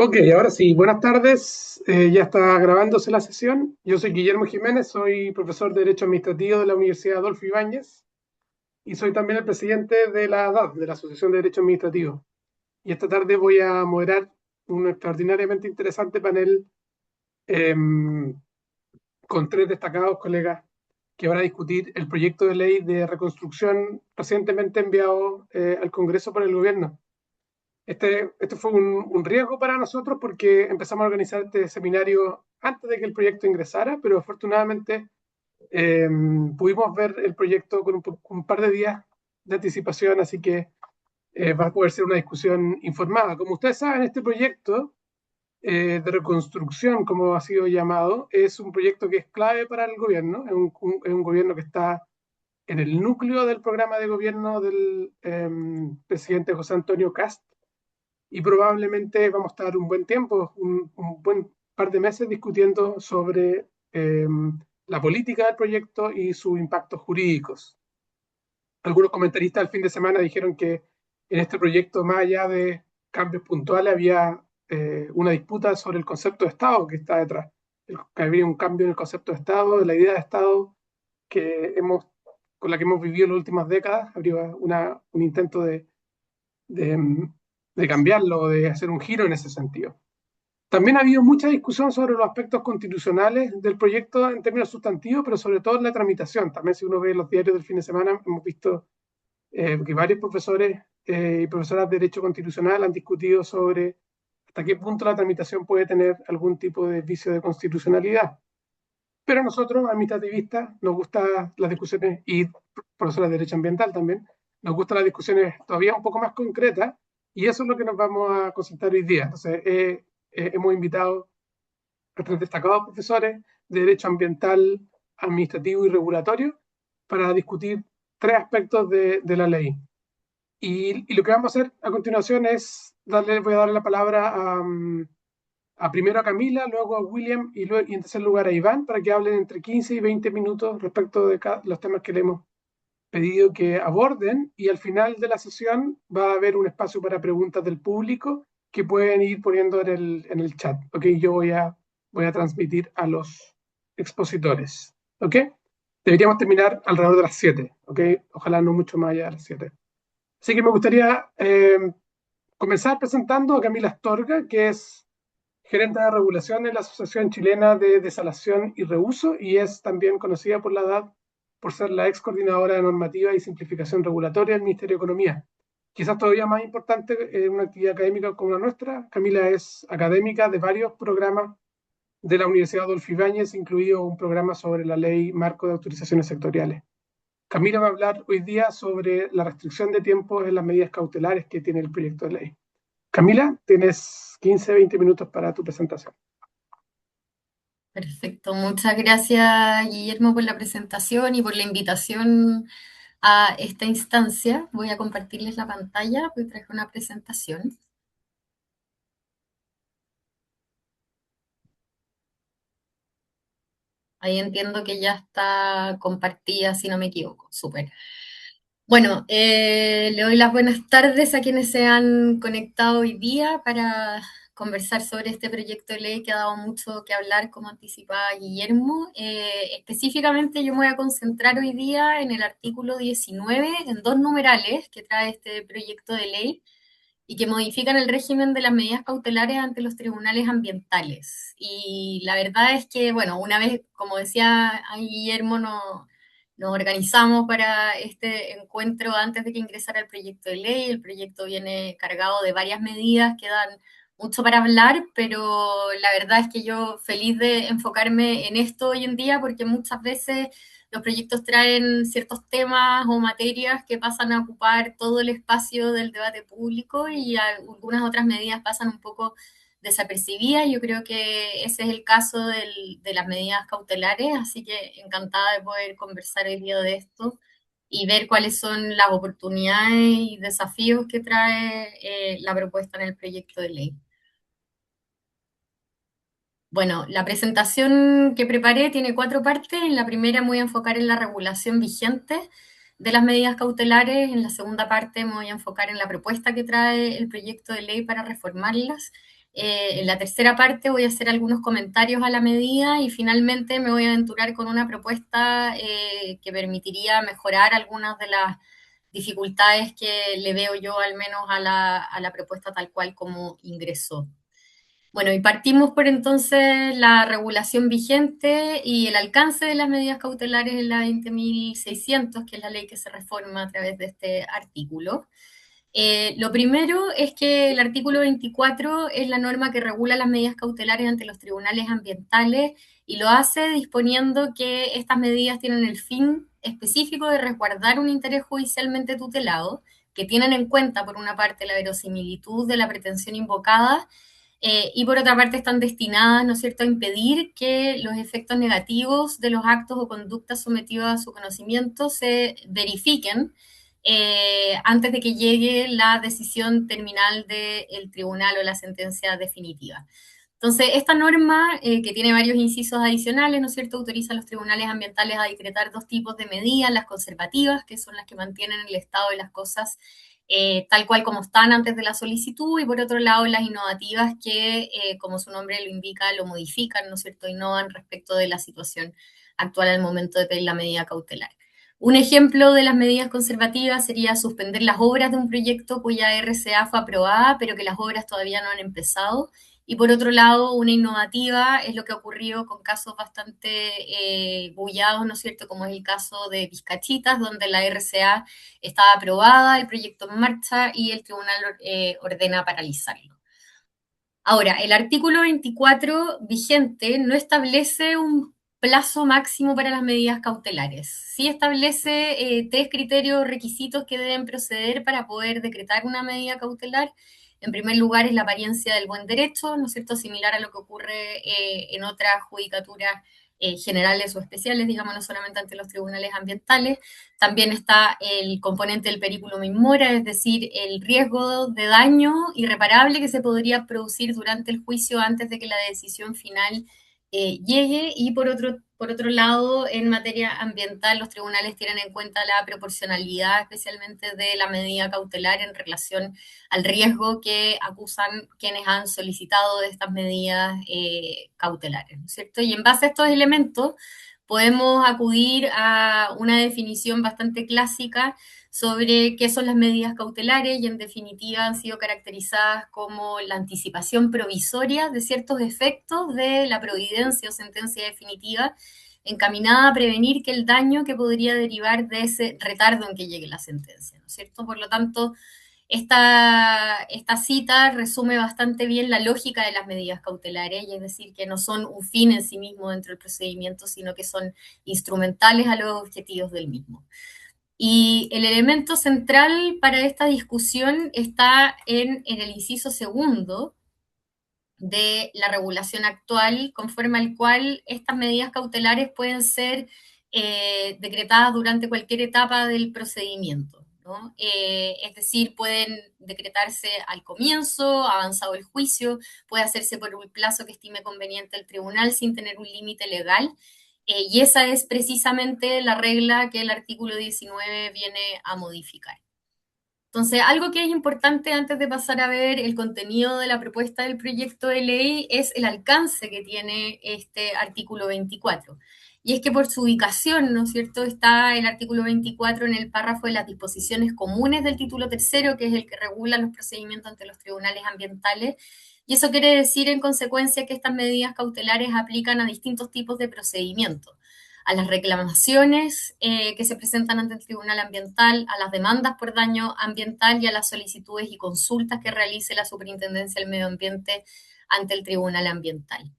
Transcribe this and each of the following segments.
Ok, ahora sí, buenas tardes. Ya está grabándose la sesión. Yo soy Guillermo Jiménez, soy profesor de Derecho Administrativo de la Universidad Adolfo Ibáñez y soy también el presidente de la ADAD, de la Asociación de Derecho Administrativo. Y esta tarde voy a moderar un extraordinariamente interesante panel con tres destacados colegas que van a discutir el proyecto de ley de reconstrucción recientemente enviado al Congreso por el gobierno. Este fue un riesgo para nosotros porque empezamos a organizar este seminario antes de que el proyecto ingresara, pero afortunadamente eh, pudimos ver el proyecto con un par de días de anticipación, así que va a poder ser una discusión informada. Como ustedes saben, este proyecto de reconstrucción, como ha sido llamado, es un proyecto que es clave para el gobierno, es un gobierno que está en el núcleo del programa de gobierno del presidente José Antonio Cast, y probablemente vamos a estar un buen tiempo, un buen par de meses discutiendo sobre la política del proyecto y sus impactos jurídicos. Algunos comentaristas el fin de semana dijeron que en este proyecto, más allá de cambios puntuales, había una disputa sobre el concepto de Estado que está detrás. Que había un cambio en el concepto de Estado, de la idea de Estado que con la que hemos vivido en las últimas décadas. Habría un intento de, de cambiarlo, de hacer un giro en ese sentido. También ha habido mucha discusión sobre los aspectos constitucionales del proyecto en términos sustantivos, pero sobre todo en la tramitación. También si uno ve los diarios del fin de semana, hemos visto que varios profesores y profesoras de Derecho Constitucional han discutido sobre hasta qué punto la tramitación puede tener algún tipo de vicio de constitucionalidad. Pero a nosotros, administrativistas, nos gustan las discusiones, y profesores de Derecho Ambiental también, nos gustan las discusiones todavía un poco más concretas, y eso es lo que nos vamos a concentrar hoy día. Entonces, hemos invitado a tres destacados profesores de Derecho Ambiental, Administrativo y Regulatorio para discutir tres aspectos de la ley. Y lo que vamos a hacer a continuación es voy a darle la palabra primero a Camila, luego a William y en tercer lugar a Iván para que hablen entre 15 y 20 minutos respecto de los temas que le hemos pedido que aborden, y al final de la sesión va a haber un espacio para preguntas del público que pueden ir poniendo en el chat. Ok, yo voy a transmitir a los expositores. Ok, deberíamos terminar alrededor de las 7. Ok, ojalá no mucho más allá de las 7. Así que me gustaría comenzar presentando a Camila Astorga, que es gerente de regulación en la Asociación Chilena de Desalación y Reuso, y es también conocida por la DAD por ser la ex coordinadora de normativa y simplificación regulatoria del Ministerio de Economía. Quizás todavía más importante en una actividad académica como la nuestra, Camila es académica de varios programas de la Universidad Adolfo Ibáñez, incluido un programa sobre la Ley Marco de Autorizaciones Sectoriales. Camila va a hablar hoy día sobre la restricción de tiempos en las medidas cautelares que tiene el proyecto de ley. Camila, tienes 15, 20 minutos para tu presentación. Perfecto, muchas gracias Guillermo por la presentación y por la invitación a esta instancia. Voy a compartirles la pantalla, voy a traer una presentación. Ahí entiendo que ya está compartida, si no me equivoco. Súper. Bueno, le doy las buenas tardes a quienes se han conectado hoy día para conversar sobre este proyecto de ley que ha dado mucho que hablar, como anticipaba Guillermo. Específicamente yo me voy a concentrar hoy día en el artículo 19, en dos numerales que trae este proyecto de ley y que modifican el régimen de las medidas cautelares ante los tribunales ambientales. Y la verdad es que, bueno, una vez, como decía Guillermo, nos organizamos para este encuentro antes de que ingresara el proyecto de ley. El proyecto viene cargado de varias medidas que dan mucho para hablar, pero la verdad es que yo feliz de enfocarme en esto hoy en día porque muchas veces los proyectos traen ciertos temas o materias que pasan a ocupar todo el espacio del debate público y algunas otras medidas pasan un poco desapercibidas. Yo creo que ese es el caso de las medidas cautelares, así que encantada de poder conversar el día de esto y ver cuáles son las oportunidades y desafíos que trae la propuesta en el proyecto de ley. Bueno, la presentación que preparé tiene cuatro partes. En la primera me voy a enfocar en la regulación vigente de las medidas cautelares. En la segunda parte me voy a enfocar en la propuesta que trae el proyecto de ley para reformarlas. En la tercera parte voy a hacer algunos comentarios a la medida y finalmente me voy a aventurar con una propuesta que permitiría mejorar algunas de las dificultades que le veo yo al menos a la propuesta tal cual como ingresó. Bueno, y partimos por entonces la regulación vigente y el alcance de las medidas cautelares en la 20.600, que es la ley que se reforma a través de este artículo. Lo primero es que el artículo 24 es la norma que regula las medidas cautelares ante los tribunales ambientales y lo hace disponiendo que estas medidas tienen el fin específico de resguardar un interés judicialmente tutelado, que tienen en cuenta, por una parte, la verosimilitud de la pretensión invocada y por otra parte están destinadas, ¿no es cierto?, a impedir que los efectos negativos de los actos o conductas sometidos a su conocimiento se verifiquen antes de que llegue la decisión terminal del tribunal o la sentencia definitiva. Entonces, esta norma, que tiene varios incisos adicionales, ¿no es cierto?, autoriza a los tribunales ambientales a decretar dos tipos de medidas, las conservativas, que son las que mantienen el estado de las cosas tal cual como están antes de la solicitud, y por otro lado las innovativas que, como su nombre lo indica, lo modifican, ¿no es cierto?, innovan respecto de la situación actual al momento de pedir la medida cautelar. Un ejemplo de las medidas conservativas sería suspender las obras de un proyecto cuya RCA fue aprobada, pero que las obras todavía no han empezado. Y por otro lado, una innovativa es lo que ha ocurrido con casos bastante bullados, ¿no es cierto?, como es el caso de Vizcachitas, donde la RCA estaba aprobada, el proyecto en marcha y el tribunal ordena paralizarlo. Ahora, el artículo 24 vigente no establece un plazo máximo para las medidas cautelares. Sí establece tres criterios requisitos que deben proceder para poder decretar una medida cautelar. En primer lugar, es la apariencia del buen derecho, ¿no es cierto?, similar a lo que ocurre en otras judicaturas generales o especiales, digamos, no solamente ante los tribunales ambientales. También está el componente del periculum in mora, es decir, el riesgo de daño irreparable que se podría producir durante el juicio antes de que la decisión final llegue. Y por otro lado, en materia ambiental, los tribunales tienen en cuenta la proporcionalidad, especialmente de la medida cautelar en relación al riesgo que acusan quienes han solicitado de estas medidas cautelares, ¿no es cierto? Y en base a estos elementos, podemos acudir a una definición bastante clásica sobre qué son las medidas cautelares y en definitiva han sido caracterizadas como la anticipación provisoria de ciertos efectos de la providencia o sentencia definitiva encaminada a prevenir que el daño que podría derivar de ese retardo en que llegue la sentencia, ¿no es cierto? Por lo tanto, esta cita resume bastante bien la lógica de las medidas cautelares, y es decir, que no son un fin en sí mismo dentro del procedimiento, sino que son instrumentales a los objetivos del mismo. Y el elemento central para esta discusión está en el inciso segundo de la regulación actual, conforme al cual estas medidas cautelares pueden ser decretadas durante cualquier etapa del procedimiento, ¿no? Es decir, pueden decretarse al comienzo, avanzado el juicio, puede hacerse por un plazo que estime conveniente el tribunal sin tener un límite legal, y esa es precisamente la regla que el artículo 19 viene a modificar. Entonces, algo que es importante antes de pasar a ver el contenido de la propuesta del proyecto de ley es el alcance que tiene este artículo 24. Y es que por su ubicación, ¿no es cierto?, está el artículo 24 en el párrafo de las disposiciones comunes del título tercero, que es el que regula los procedimientos ante los tribunales ambientales. Y eso quiere decir, en consecuencia, que estas medidas cautelares aplican a distintos tipos de procedimientos: a las reclamaciones que se presentan ante el Tribunal Ambiental, a las demandas por daño ambiental y a las solicitudes y consultas que realice la Superintendencia del Medio Ambiente ante el Tribunal Ambiental.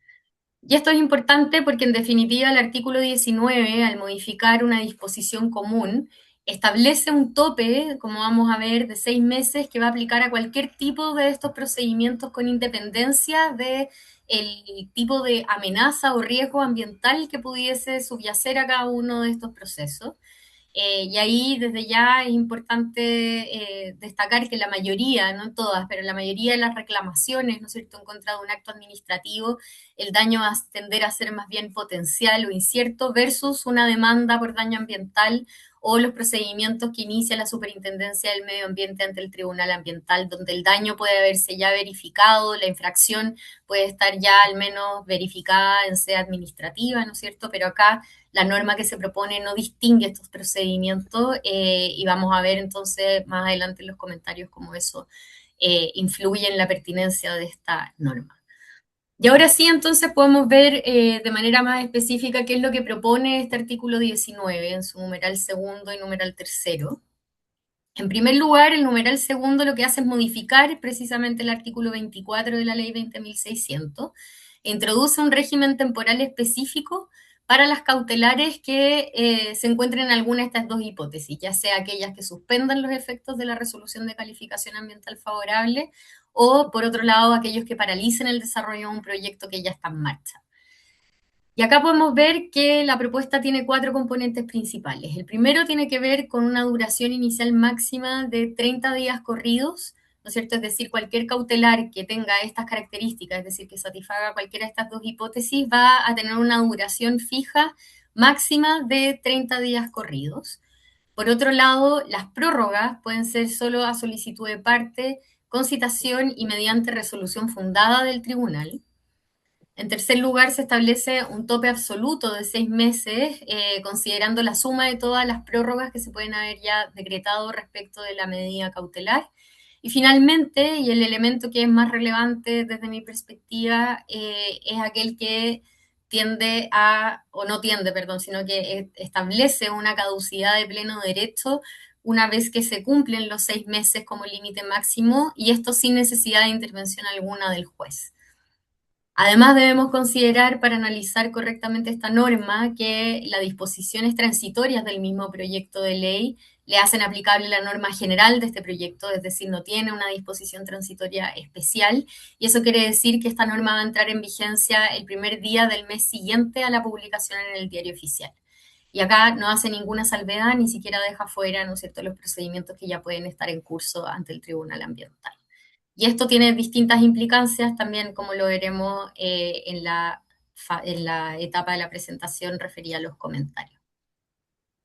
Y esto es importante porque, en definitiva, el artículo 19, al modificar una disposición común, establece un tope, como vamos a ver, de 6 meses que va a aplicar a cualquier tipo de estos procedimientos con independencia de el tipo de amenaza o riesgo ambiental que pudiese subyacer a cada uno de estos procesos. Y ahí desde ya es importante destacar que la mayoría, no todas, pero la mayoría de las reclamaciones, ¿no es cierto?, en contra de un acto administrativo, el daño va a tender a ser más bien potencial o incierto versus una demanda por daño ambiental o los procedimientos que inicia la Superintendencia del Medio Ambiente ante el Tribunal Ambiental, donde el daño puede haberse ya verificado, la infracción puede estar ya al menos verificada en sede administrativa, ¿no es cierto? Pero acá la norma que se propone no distingue estos procedimientos y vamos a ver entonces más adelante en los comentarios cómo eso influye en la pertinencia de esta norma. Y ahora sí, entonces podemos ver de manera más específica qué es lo que propone este artículo 19 en su numeral segundo y numeral tercero. En primer lugar, el numeral segundo lo que hace es modificar precisamente el artículo 24 de la ley 20.600 e introduce un régimen temporal específico para las cautelares que se encuentren en alguna de estas dos hipótesis, ya sea aquellas que suspendan los efectos de la resolución de calificación ambiental favorable o, por otro lado, aquellos que paralicen el desarrollo de un proyecto que ya está en marcha. Y acá podemos ver que la propuesta tiene cuatro componentes principales. El primero tiene que ver con una duración inicial máxima de 30 días corridos, ¿no es cierto? Es decir, cualquier cautelar que tenga estas características, es decir, que satisfaga cualquiera de estas dos hipótesis, va a tener una duración fija máxima de 30 días corridos. Por otro lado, las prórrogas pueden ser solo a solicitud de parte, con citación y mediante resolución fundada del tribunal. En tercer lugar, se establece un tope absoluto de 6 meses, considerando la suma de todas las prórrogas que se pueden haber ya decretado respecto de la medida cautelar. Y finalmente, y el elemento que es más relevante desde mi perspectiva, es aquel que tiende a, o no tiende, perdón, sino que establece una caducidad de pleno derecho una vez que se cumplen los 6 meses como límite máximo, y esto sin necesidad de intervención alguna del juez. Además, debemos considerar para analizar correctamente esta norma que las disposiciones transitorias del mismo proyecto de ley le hacen aplicable la norma general de este proyecto, es decir, no tiene una disposición transitoria especial, y eso quiere decir que esta norma va a entrar en vigencia el primer día del mes siguiente a la publicación en el Diario Oficial. Y acá no hace ninguna salvedad, ni siquiera deja fuera, ¿no es cierto?, los procedimientos que ya pueden estar en curso ante el Tribunal Ambiental. Y esto tiene distintas implicancias también, como lo veremos en la etapa de la presentación referida a los comentarios.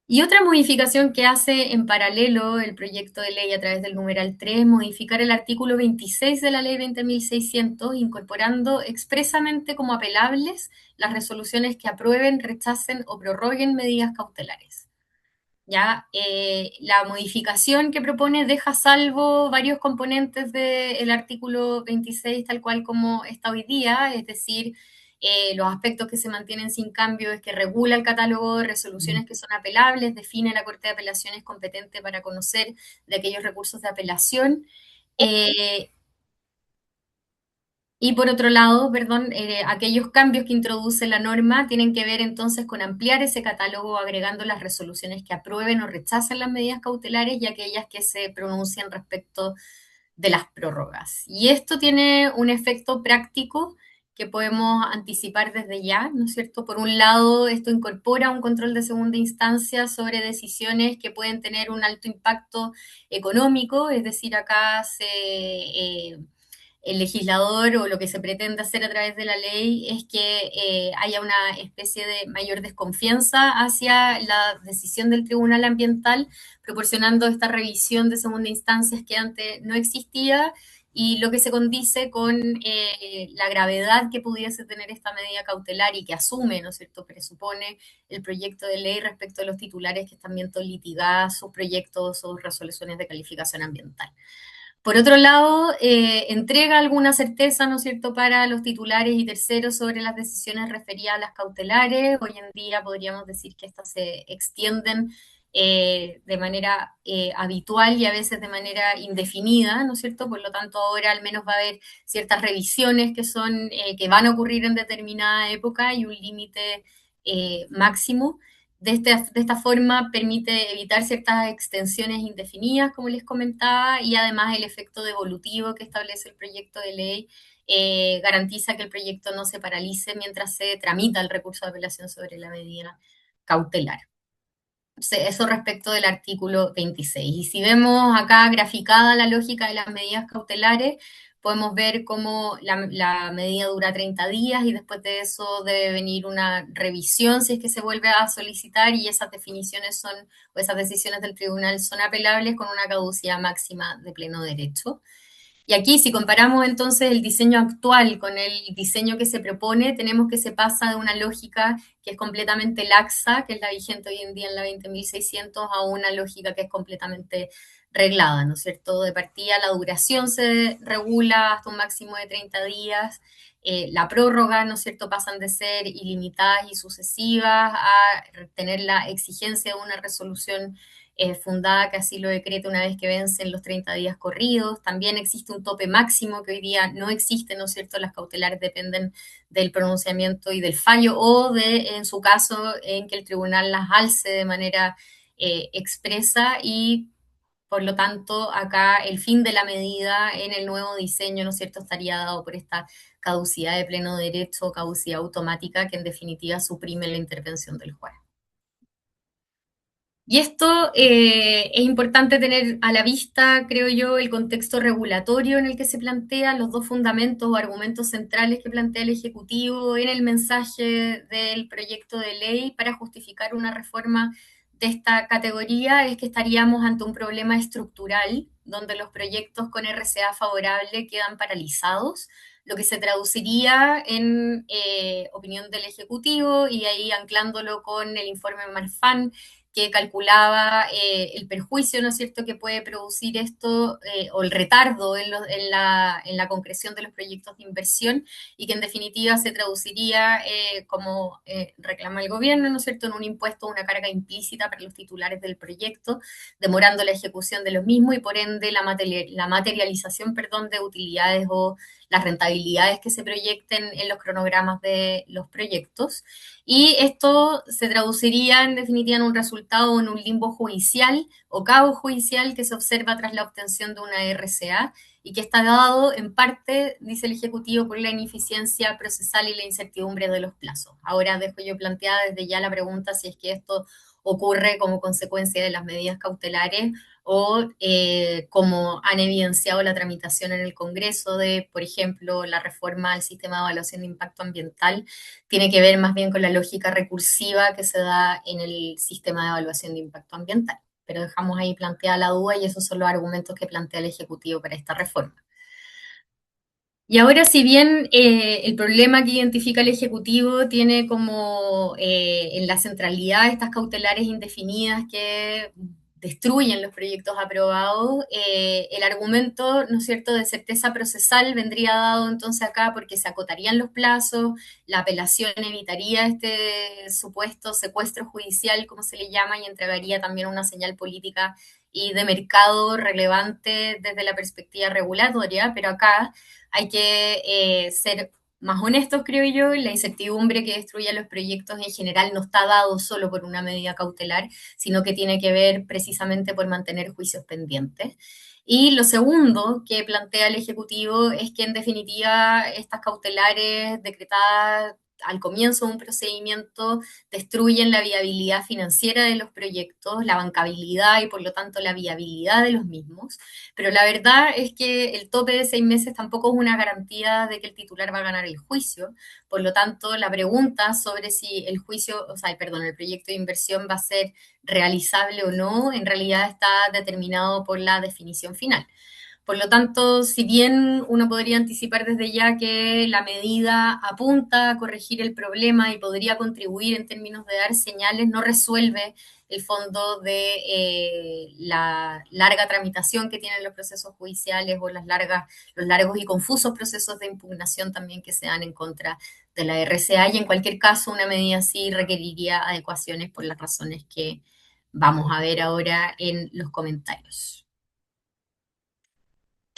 Y otra modificación que hace en paralelo el proyecto de ley a través del numeral 3, modificar el artículo 26 de la ley 20.600, incorporando expresamente como apelables las resoluciones que aprueben, rechacen o prorroguen medidas cautelares. Ya, la modificación que propone deja salvo varios componentes del artículo 26 tal cual como está hoy día, es decir, los aspectos que se mantienen sin cambio es que regula el catálogo de resoluciones que son apelables, define la Corte de Apelaciones competente para conocer de aquellos recursos de apelación, eh, y por otro lado, perdón, aquellos cambios que introduce la norma tienen que ver entonces con ampliar ese catálogo agregando las resoluciones que aprueben o rechacen las medidas cautelares y aquellas que se pronuncian respecto de las prórrogas. Y esto tiene un efecto práctico que podemos anticipar desde ya, ¿no es cierto? Por un lado, esto incorpora un control de segunda instancia sobre decisiones que pueden tener un alto impacto económico, es decir, acá el legislador o lo que se pretende hacer a través de la ley es que haya una especie de mayor desconfianza hacia la decisión del Tribunal Ambiental, proporcionando esta revisión de segunda instancia que antes no existía y lo que se condice con la gravedad que pudiese tener esta medida cautelar y que asume, ¿no es cierto?, presupone el proyecto de ley respecto a los titulares que están viendo litigadas sus proyectos o resoluciones de calificación ambiental. Por otro lado, entrega alguna certeza, ¿no es cierto?, para los titulares y terceros sobre las decisiones referidas a las cautelares. Hoy en día podríamos decir que estas se extienden de manera habitual y a veces de manera indefinida, ¿no es cierto? Por lo tanto, ahora al menos va a haber ciertas revisiones que van a ocurrir en determinada época y un límite máximo. De esta forma permite evitar ciertas extensiones indefinidas, como les comentaba, y además el efecto devolutivo que establece el proyecto de ley garantiza que el proyecto no se paralice mientras se tramita el recurso de apelación sobre la medida cautelar. Eso respecto del artículo 26. Y si vemos acá graficada la lógica de las medidas cautelares, podemos ver cómo la medida dura 30 días y después de eso debe venir una revisión si es que se vuelve a solicitar y esas definiciones son, o esas decisiones del tribunal son apelables con una caducidad máxima de pleno derecho. Y aquí, si comparamos entonces el diseño actual con el diseño que se propone, tenemos que se pasa de una lógica que es completamente laxa, que es la vigente hoy en día en la 20.600, a una lógica que es completamente reglada, ¿no es cierto? De partida, la duración se regula hasta un máximo de 30 días, la prórroga, ¿no es cierto?, pasan de ser ilimitadas y sucesivas a tener la exigencia de una resolución fundada que así lo decreta una vez que vencen los 30 días corridos. También existe un tope máximo que hoy día no existe, ¿no es cierto? Las cautelares dependen del pronunciamiento y del fallo o de, en su caso, en que el tribunal las alce de manera expresa y por lo tanto, acá el fin de la medida en el nuevo diseño, ¿no es cierto?, estaría dado por esta caducidad de pleno derecho, caducidad automática, que en definitiva suprime la intervención del juez. Y esto es importante tener a la vista, creo yo, el contexto regulatorio en el que se plantean los dos fundamentos o argumentos centrales que plantea el Ejecutivo en el mensaje del proyecto de ley para justificar una reforma de esta categoría, es que estaríamos ante un problema estructural donde los proyectos con RCA favorable quedan paralizados, lo que se traduciría en opinión del Ejecutivo y ahí anclándolo con el informe Marfan que calculaba el perjuicio, ¿no es cierto?, que puede producir esto o el retardo en la concreción de los proyectos de inversión y que en definitiva se traduciría, como reclama el gobierno, ¿no es cierto?, en un impuesto o una carga implícita para los titulares del proyecto, demorando la ejecución de los mismos y por ende la materialización, perdón, de utilidades o las rentabilidades que se proyecten en los cronogramas de los proyectos. Y esto se traduciría en definitiva en un resultado, en un limbo judicial o caos judicial que se observa tras la obtención de una RCA y que está dado en parte, dice el Ejecutivo, por la ineficiencia procesal y la incertidumbre de los plazos. Ahora dejo yo planteada desde ya la pregunta si es que esto ocurre como consecuencia de las medidas cautelares o como han evidenciado la tramitación en el Congreso de, por ejemplo, la reforma al sistema de evaluación de impacto ambiental, tiene que ver más bien con la lógica recursiva que se da en el sistema de evaluación de impacto ambiental. Pero dejamos ahí planteada la duda y esos son los argumentos que plantea el Ejecutivo para esta reforma. Y ahora, si bien el problema que identifica el Ejecutivo tiene como en la centralidad estas cautelares indefinidas que destruyen los proyectos aprobados, el argumento, ¿no es cierto?, de certeza procesal vendría dado entonces acá porque se acotarían los plazos, la apelación evitaría este supuesto secuestro judicial, como se le llama, y entregaría también una señal política y de mercado relevante desde la perspectiva regulatoria, pero acá hay que ser más honestos, creo yo, y la incertidumbre que destruye los proyectos en general no está dado solo por una medida cautelar, sino que tiene que ver precisamente por mantener juicios pendientes. Y lo segundo que plantea el Ejecutivo es que en definitiva estas cautelares decretadas al comienzo de un procedimiento destruyen la viabilidad financiera de los proyectos, la bancabilidad y por lo tanto la viabilidad de los mismos. Pero la verdad es que el tope de 6 meses tampoco es una garantía de que el titular va a ganar el juicio. Por lo tanto, la pregunta sobre si el juicio, o sea, perdón, el proyecto de inversión va a ser realizable o no, en realidad está determinado por la definición final. Por lo tanto, si bien uno podría anticipar desde ya que la medida apunta a corregir el problema y podría contribuir en términos de dar señales, no resuelve el fondo de la larga tramitación que tienen los procesos judiciales o los largos y confusos procesos de impugnación también que se dan en contra de la RCA y en cualquier caso una medida así requeriría adecuaciones por las razones que vamos a ver ahora en los comentarios.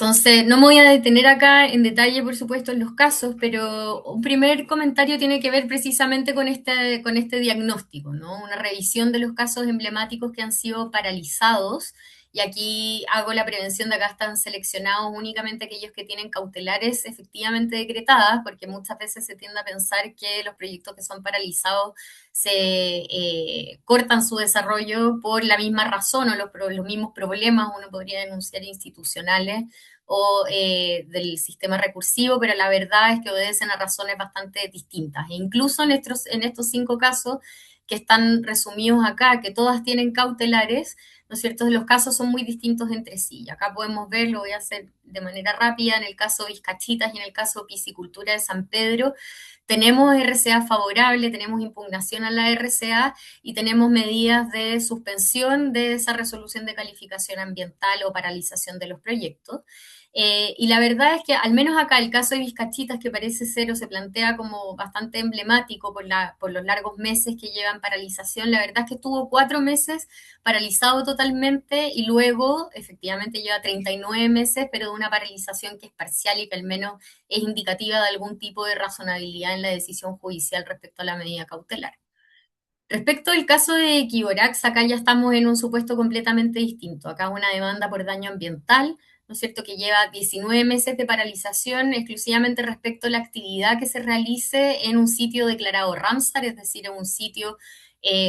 Entonces, no me voy a detener acá en detalle, por supuesto, en los casos, pero un primer comentario tiene que ver precisamente con este diagnóstico, ¿no? Una revisión de los casos emblemáticos que han sido paralizados. Y aquí hago la prevención de acá están seleccionados únicamente aquellos que tienen cautelares efectivamente decretadas, porque muchas veces se tiende a pensar que los proyectos que son paralizados se cortan su desarrollo por la misma razón o los mismos problemas, uno podría denunciar institucionales o del sistema recursivo, pero la verdad es que obedecen a razones bastante distintas. E incluso en estos 5 casos que están resumidos acá, que todas tienen cautelares, ¿no es cierto? Los casos son muy distintos entre sí. Y acá podemos ver, lo voy a hacer de manera rápida, en el caso Vizcachitas y en el caso Piscicultura de San Pedro, tenemos RCA favorable, tenemos impugnación a la RCA y tenemos medidas de suspensión de esa resolución de calificación ambiental o paralización de los proyectos. Y la verdad es que al menos acá el caso de Vizcachitas, que parece ser o se plantea como bastante emblemático por los largos meses que llevan paralización, la verdad es que estuvo 4 meses paralizado totalmente y luego efectivamente lleva 39 meses, pero de una paralización que es parcial y que al menos es indicativa de algún tipo de razonabilidad en la decisión judicial respecto a la medida cautelar. Respecto al caso de Equivorax, acá ya estamos en un supuesto completamente distinto. Acá una demanda por daño ambiental, ¿no es cierto?, que lleva 19 meses de paralización exclusivamente respecto a la actividad que se realice en un sitio declarado Ramsar, es decir, en un sitio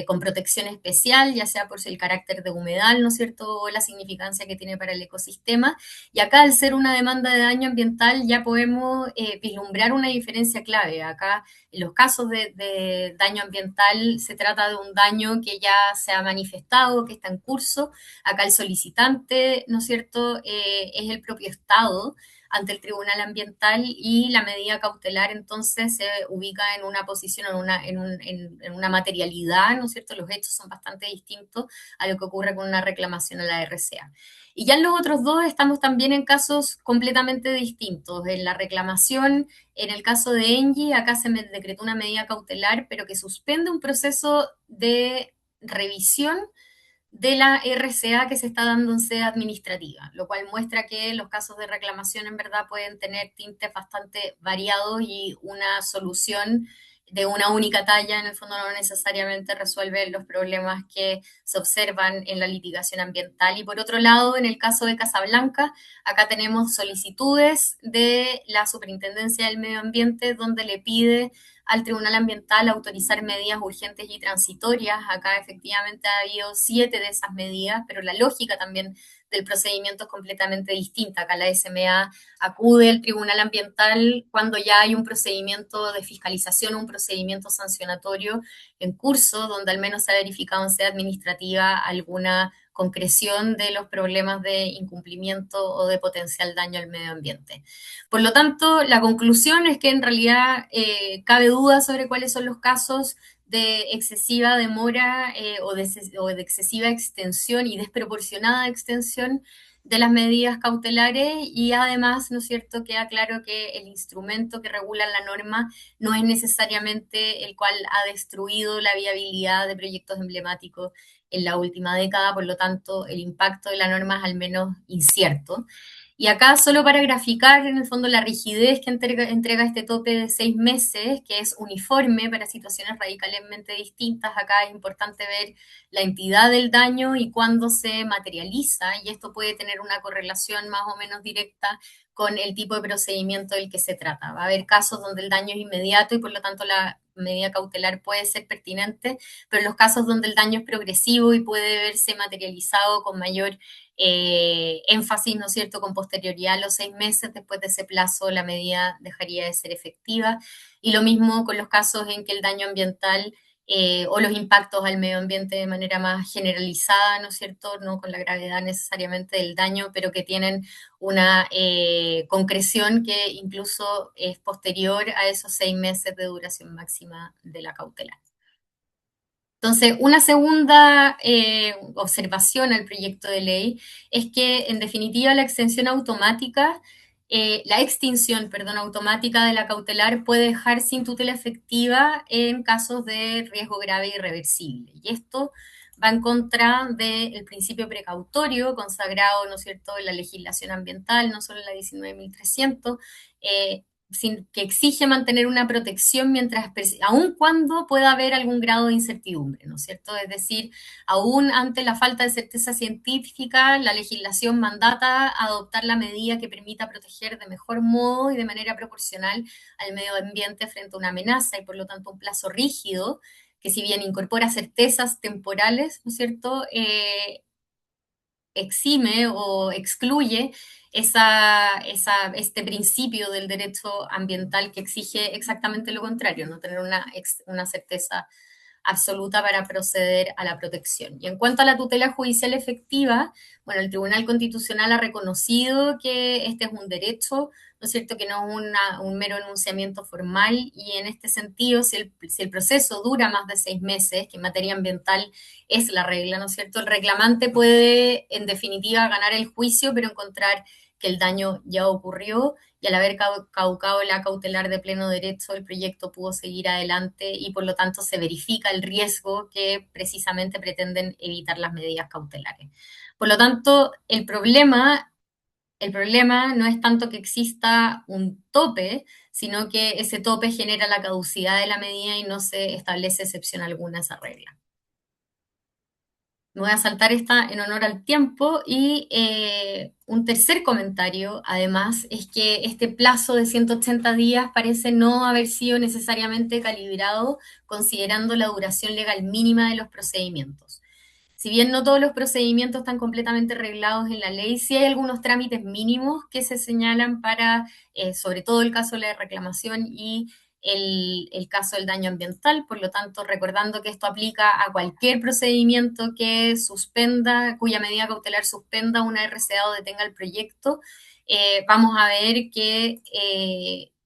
con protección especial, ya sea por el carácter de humedal, ¿no es cierto?, o la significancia que tiene para el ecosistema. Y acá, al ser una demanda de daño ambiental, ya podemos vislumbrar una diferencia clave. Acá en los casos de daño ambiental se trata de un daño que ya se ha manifestado, que está en curso. Acá el solicitante, ¿no es cierto?, es el propio Estado ante el Tribunal Ambiental y la medida cautelar entonces se ubica en una posición, en una materialidad, ¿no es cierto? Los hechos son bastante distintos a lo que ocurre con una reclamación a la RCA. Y ya en los otros dos estamos también en casos completamente distintos. En la reclamación, en el caso de Engie, acá se me decretó una medida cautelar, pero que suspende un proceso de revisión de la RCA que se está dando en sede administrativa, lo cual muestra que los casos de reclamación en verdad pueden tener tintes bastante variados y una solución de una única talla en el fondo no necesariamente resuelve los problemas que se observan en la litigación ambiental. Y por otro lado, en el caso de Casablanca, acá tenemos solicitudes de la Superintendencia del Medio Ambiente donde le pide al Tribunal Ambiental autorizar medidas urgentes y transitorias. Acá efectivamente ha habido 7 de esas medidas, pero la lógica también del procedimiento es completamente distinta. Acá la SMA acude al Tribunal Ambiental cuando ya hay un procedimiento de fiscalización, un procedimiento sancionatorio en curso, donde al menos se ha verificado en sede administrativa alguna concreción de los problemas de incumplimiento o de potencial daño al medio ambiente. Por lo tanto, la conclusión es que en realidad cabe duda sobre cuáles son los casos de excesiva demora o de excesiva extensión y desproporcionada extensión de las medidas cautelares y además, ¿no es cierto?, queda claro que el instrumento que regula la norma no es necesariamente el cual ha destruido la viabilidad de proyectos emblemáticos en la última década, por lo tanto, el impacto de la norma es al menos incierto. Y acá, solo para graficar, en el fondo, la rigidez que entrega este tope de 6 meses, que es uniforme para situaciones radicalmente distintas. Acá es importante ver la entidad del daño y cuándo se materializa, y esto puede tener una correlación más o menos directa con el tipo de procedimiento del que se trata. Va a haber casos donde el daño es inmediato y por lo tanto la medida cautelar puede ser pertinente, pero en los casos donde el daño es progresivo y puede verse materializado con mayor énfasis, ¿no es cierto?, con posterioridad a los 6 meses, después de ese plazo la medida dejaría de ser efectiva. Y lo mismo con los casos en que el daño ambiental o los impactos al medio ambiente de manera más generalizada, ¿no es cierto?, no con la gravedad necesariamente del daño, pero que tienen una concreción que incluso es posterior a esos 6 meses de duración máxima de la cautelar. Entonces, una segunda observación al proyecto de ley es que, en definitiva, la extensión automática, la extinción, perdón, automática de la cautelar puede dejar sin tutela efectiva en casos de riesgo grave e irreversible. Y esto va en contra del principio precautorio consagrado, ¿no es cierto?, en la legislación ambiental, no solo en la 19.300, que exige mantener una protección mientras, aun cuando pueda haber algún grado de incertidumbre, ¿no es cierto? Es decir, aún ante la falta de certeza científica, la legislación mandata adoptar la medida que permita proteger de mejor modo y de manera proporcional al medio ambiente frente a una amenaza y por lo tanto un plazo rígido que si bien incorpora certezas temporales, ¿no es cierto?, exime o excluye este principio del derecho ambiental que exige exactamente lo contrario, no tener una certeza absoluta para proceder a la protección. Y en cuanto a la tutela judicial efectiva, bueno, el Tribunal Constitucional ha reconocido que este es un derecho, ¿no es cierto?, que no es un mero enunciamiento formal, y en este sentido, si el proceso dura más de 6 meses, que en materia ambiental es la regla, ¿no es cierto?, el reclamante puede, en definitiva, ganar el juicio, pero encontrar que el daño ya ocurrió, y al haber caducado la cautelar de pleno derecho, el proyecto pudo seguir adelante y por lo tanto se verifica el riesgo que precisamente pretenden evitar las medidas cautelares. Por lo tanto, el problema no es tanto que exista un tope, sino que ese tope genera la caducidad de la medida y no se establece excepción alguna a esa regla. Me voy a saltar esta en honor al tiempo y un tercer comentario, además, es que este plazo de 180 días parece no haber sido necesariamente calibrado considerando la duración legal mínima de los procedimientos. Si bien no todos los procedimientos están completamente reglados en la ley, sí hay algunos trámites mínimos que se señalan para, sobre todo el caso de la reclamación y el caso del daño ambiental. Por lo tanto, recordando que esto aplica a cualquier procedimiento que suspenda, cuya medida cautelar suspenda una RCA o detenga el proyecto, vamos a ver que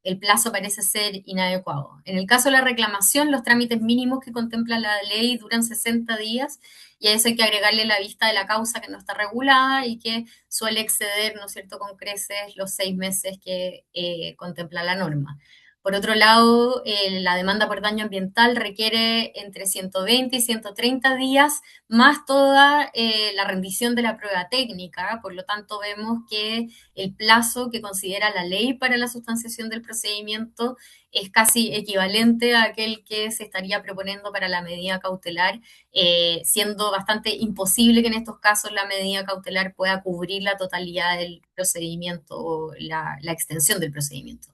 el plazo parece ser inadecuado. En el caso de la reclamación, los trámites mínimos que contempla la ley duran 60 días, y a eso hay que agregarle la vista de la causa que no está regulada y que suele exceder, ¿no es cierto?, con creces los 6 meses que contempla la norma. Por otro lado, la demanda por daño ambiental requiere entre 120 y 130 días, más toda la rendición de la prueba técnica. Por lo tanto, vemos que el plazo que considera la ley para la sustanciación del procedimiento es casi equivalente a aquel que se estaría proponiendo para la medida cautelar, siendo bastante imposible que en estos casos la medida cautelar pueda cubrir la totalidad del procedimiento o la extensión del procedimiento.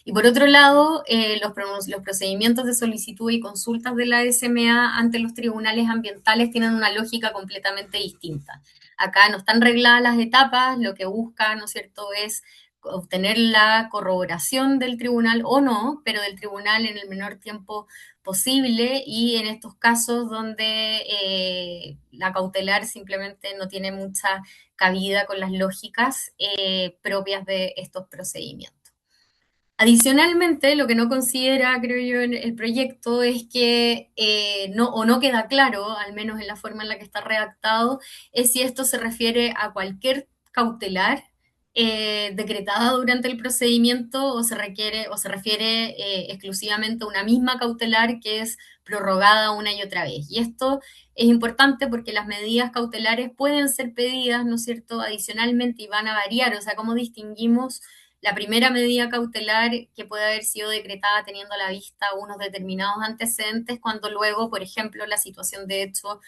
Y por otro lado, los procedimientos de solicitud y consultas de la SMA ante los tribunales ambientales tienen una lógica completamente distinta. Acá no están regladas las etapas, lo que busca, ¿no es cierto?, es obtener la corroboración del tribunal o no, pero del tribunal en el menor tiempo posible, y en estos casos donde la cautelar simplemente no tiene mucha cabida con las lógicas propias de estos procedimientos. Adicionalmente, lo que no considera, creo yo, en el proyecto es que no queda claro, al menos en la forma en la que está redactado, es si esto se refiere a cualquier cautelar decretada durante el procedimiento, o se refiere exclusivamente a una misma cautelar que es prorrogada una y otra vez. Y esto es importante porque las medidas cautelares pueden ser pedidas, ¿no es cierto?, adicionalmente, y van a variar. O sea, ¿cómo distinguimos la primera medida cautelar que puede haber sido decretada teniendo a la vista unos determinados antecedentes, cuando luego, por ejemplo, la situación de hecho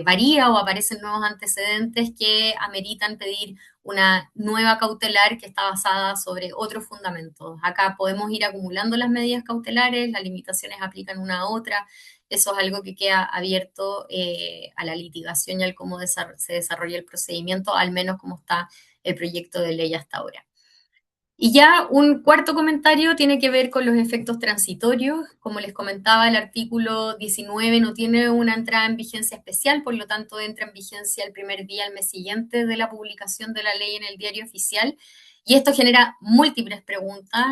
varía o aparecen nuevos antecedentes que ameritan pedir una nueva cautelar que está basada sobre otros fundamentos? Acá podemos ir acumulando las medidas cautelares, las limitaciones aplican una a otra. Eso es algo que queda abierto a la litigación y al cómo se desarrolla el procedimiento, al menos como está el proyecto de ley hasta ahora. Y ya un cuarto comentario tiene que ver con los efectos transitorios. Como les comentaba, el artículo 19 no tiene una entrada en vigencia especial, por lo tanto entra en vigencia el primer día al mes siguiente de la publicación de la ley en el Diario Oficial. Y esto genera múltiples preguntas.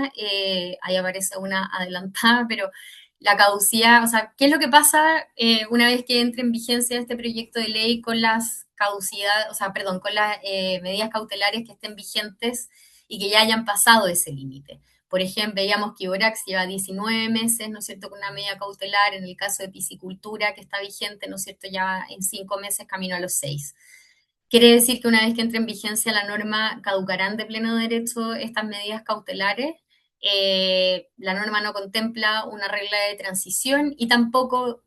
Ahí aparece una adelantada, pero la caducidad, o sea, ¿qué es lo que pasa una vez que entre en vigencia este proyecto de ley con las caducidades, o sea, perdón, con las medidas cautelares que estén vigentes y que ya hayan pasado ese límite? Por ejemplo, veíamos que Iborax lleva 19 meses, ¿no es cierto?, con una medida cautelar. En el caso de piscicultura, que está vigente, ¿no es cierto?, ya en 5 meses camino a los 6. Quiere decir que una vez que entre en vigencia la norma, caducarán de pleno derecho estas medidas cautelares. La norma no contempla una regla de transición, y tampoco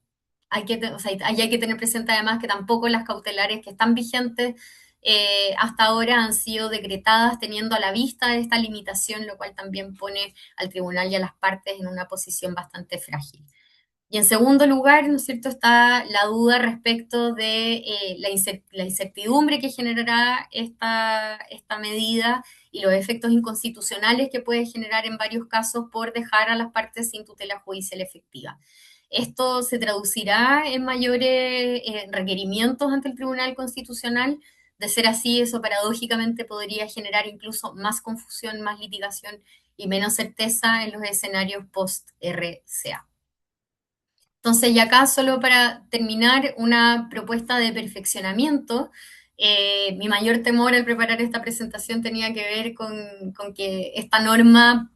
o sea, hay que tener presente además que tampoco las cautelares que están vigentes hasta ahora han sido decretadas teniendo a la vista esta limitación, lo cual también pone al tribunal y a las partes en una posición bastante frágil. Y en segundo lugar, ¿no es cierto?, está la duda respecto de la incertidumbre que generará esta medida y los efectos inconstitucionales que puede generar en varios casos por dejar a las partes sin tutela judicial efectiva. Esto se traducirá en mayores requerimientos ante el Tribunal Constitucional. De ser así, eso paradójicamente podría generar incluso más confusión, más litigación y menos certeza en los escenarios post-RCA. Entonces, y acá solo para terminar, una propuesta de perfeccionamiento. Mi mayor temor al preparar esta presentación tenía que ver con que esta norma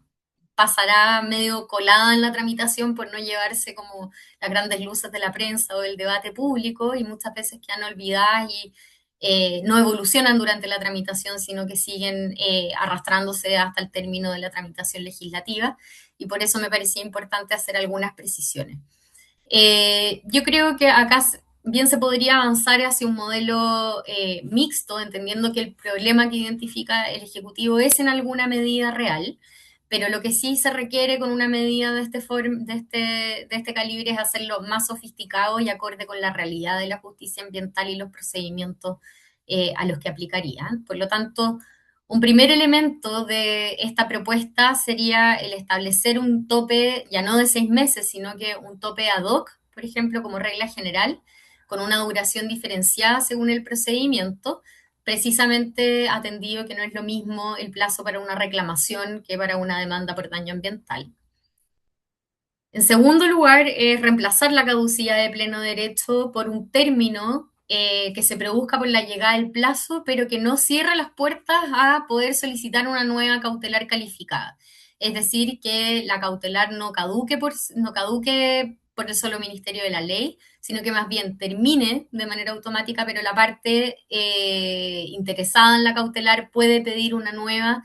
pasará medio colada en la tramitación por no llevarse como las grandes luces de la prensa o del debate público y muchas veces quedan olvidadas y no evolucionan durante la tramitación, sino que siguen arrastrándose hasta el término de la tramitación legislativa y por eso me parecía importante hacer algunas precisiones. Yo creo que acá bien se podría avanzar hacia un modelo mixto, entendiendo que el problema que identifica el Ejecutivo es en alguna medida real, pero lo que sí se requiere con una medida de este calibre es hacerlo más sofisticado y acorde con la realidad de la justicia ambiental y los procedimientos a los que aplicarían. Por lo tanto, un primer elemento de esta propuesta sería el establecer un tope, ya no de 6 meses, sino que un tope ad hoc, por ejemplo, como regla general, con una duración diferenciada según el procedimiento, precisamente atendido que no es lo mismo el plazo para una reclamación que para una demanda por daño ambiental. En segundo lugar, es reemplazar la caducidad de pleno derecho por un término que se produzca por la llegada del plazo, pero que no cierra las puertas a poder solicitar una nueva cautelar calificada. Es decir, que la cautelar no caduque por el solo Ministerio de la Ley, sino que más bien termine de manera automática, pero la parte interesada en la cautelar puede pedir una nueva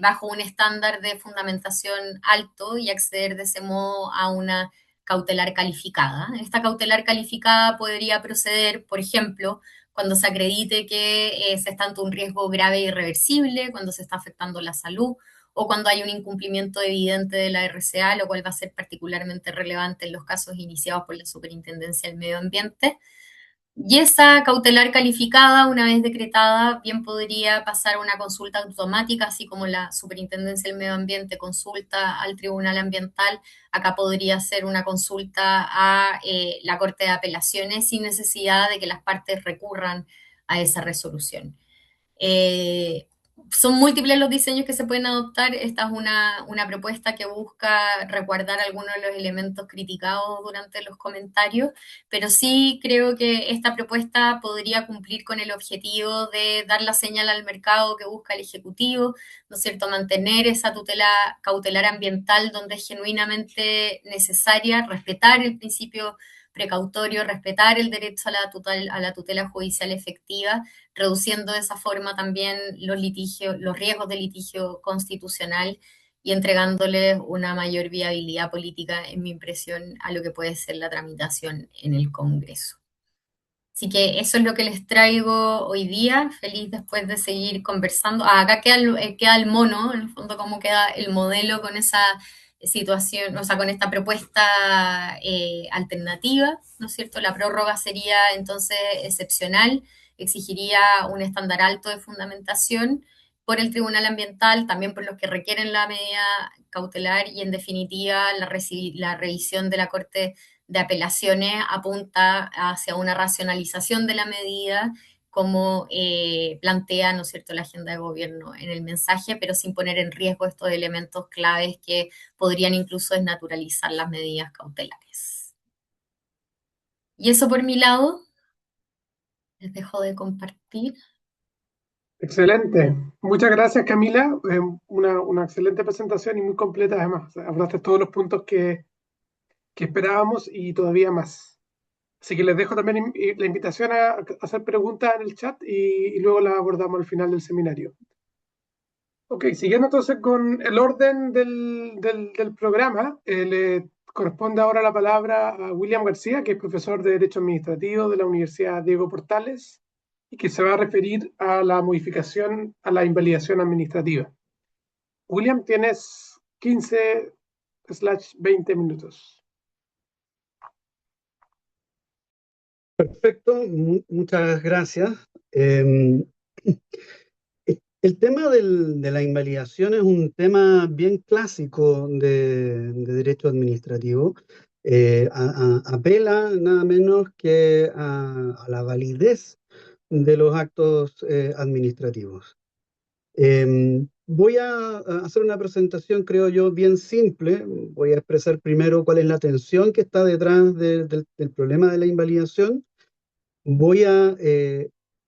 bajo un estándar de fundamentación alto y acceder de ese modo a una cautelar calificada. Esta cautelar calificada podría proceder, por ejemplo, cuando se acredite que se está ante un riesgo grave e irreversible, cuando se está afectando la salud o cuando hay un incumplimiento evidente de la RCA, lo cual va a ser particularmente relevante en los casos iniciados por la Superintendencia del Medio Ambiente. Y esa cautelar calificada, una vez decretada, bien podría pasar a una consulta automática, así como la Superintendencia del Medio Ambiente consulta al Tribunal Ambiental, acá podría ser una consulta a la Corte de Apelaciones sin necesidad de que las partes recurran a esa resolución. Son múltiples los diseños que se pueden adoptar. Esta es una propuesta que busca resguardar algunos de los elementos criticados durante los comentarios, pero sí creo que esta propuesta podría cumplir con el objetivo de dar la señal al mercado que busca el Ejecutivo, ¿no es cierto?, mantener esa tutela cautelar ambiental donde es genuinamente necesaria, respetar el principio precautorio, respetar el derecho a la tutela judicial efectiva, reduciendo de esa forma también los litigios, los riesgos de litigio constitucional y entregándoles una mayor viabilidad política, en mi impresión, a lo que puede ser la tramitación en el Congreso. Así que eso es lo que les traigo hoy día. Feliz después de seguir conversando. Acá queda el mono, en el fondo, cómo queda el modelo con esa situación, o sea, con esta propuesta alternativa, ¿no es cierto? La prórroga sería entonces excepcional, exigiría un estándar alto de fundamentación por el Tribunal Ambiental, también por los que requieren la medida cautelar y, en definitiva, la revisión de la Corte de Apelaciones apunta hacia una racionalización de la medida como plantea, ¿no es cierto?, la agenda de gobierno en el mensaje, pero sin poner en riesgo estos elementos claves que podrían incluso desnaturalizar las medidas cautelares. Y eso por mi lado, les dejo de compartir. Excelente. Muchas gracias, Camila. Una excelente presentación y muy completa además. Hablaste todos los puntos que esperábamos y todavía más. Así que les dejo también la invitación a hacer preguntas en el chat y luego las abordamos al final del seminario. Ok, siguiendo entonces con el orden del programa, le corresponde ahora la palabra a William García, que es profesor de Derecho Administrativo de la Universidad Diego Portales y que se va a referir a la modificación, a la invalidación administrativa. William, tienes 15/20 minutos. Perfecto, muchas gracias. Eh, el tema de la invalidación es un tema bien clásico de derecho administrativo. Apela nada menos que a la validez de los actos administrativos. Voy a hacer una presentación, creo yo, bien simple. Voy a expresar primero cuál es la tensión que está detrás del problema de la invalidación. Voy a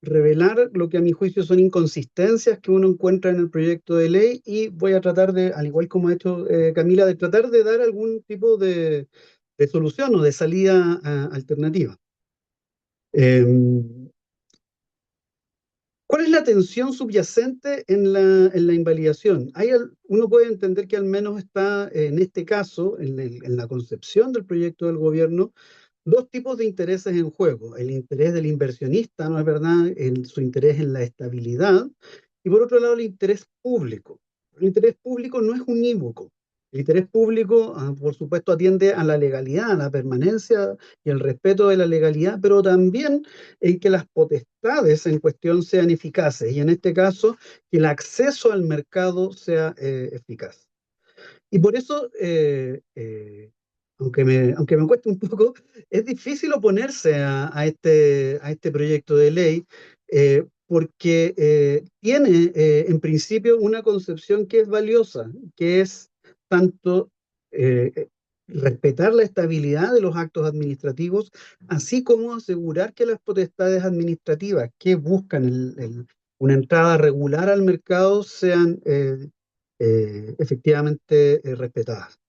revelar lo que a mi juicio son inconsistencias que uno encuentra en el proyecto de ley y voy a tratar de, al igual como ha hecho Camila, de tratar de dar algún tipo de solución o de salida alternativa. Em, ¿Cuál es la tensión subyacente en la invalidación? Uno puede entender que al menos está, en este caso, en la concepción del proyecto del gobierno, dos tipos de intereses en juego. El interés del inversionista, ¿no es verdad? Su interés en la estabilidad. Y por otro lado, el interés público. El interés público no es unívoco. El interés público, por supuesto, atiende a la legalidad, a la permanencia y el respeto de la legalidad, pero también en que las potestades en cuestión sean eficaces y en este caso que el acceso al mercado sea eficaz. Y por eso, aunque me cueste un poco, es difícil oponerse a este proyecto de ley porque tiene en principio una concepción que es valiosa, que es tanto eh, respetar la estabilidad de los actos administrativos, así como asegurar que las potestades administrativas que buscan una entrada regular al mercado sean efectivamente respetadas.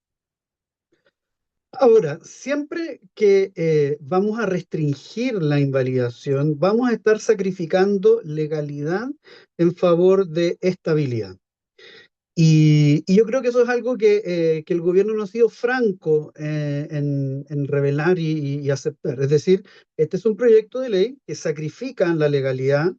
Ahora, siempre que vamos a restringir la invalidación, vamos a estar sacrificando legalidad en favor de estabilidad. Y yo creo que eso es algo que el gobierno no ha sido franco en revelar y aceptar. Es decir, este es un proyecto de ley que sacrifica la legalidad.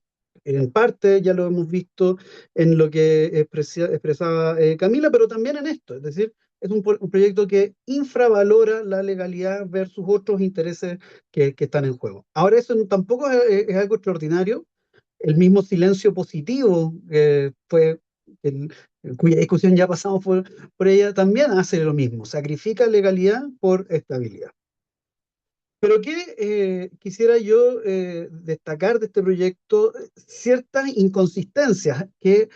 En parte ya lo hemos visto en lo que expresaba Camila, pero también en esto. Es decir, es un proyecto que infravalora la legalidad versus otros intereses que están en juego. Ahora, eso tampoco es algo extraordinario. El mismo silencio positivo fue el, cuya discusión ya pasamos por ella, también hace lo mismo, sacrifica legalidad por estabilidad. Pero ¿qué quisiera yo destacar de este proyecto? Ciertas inconsistencias que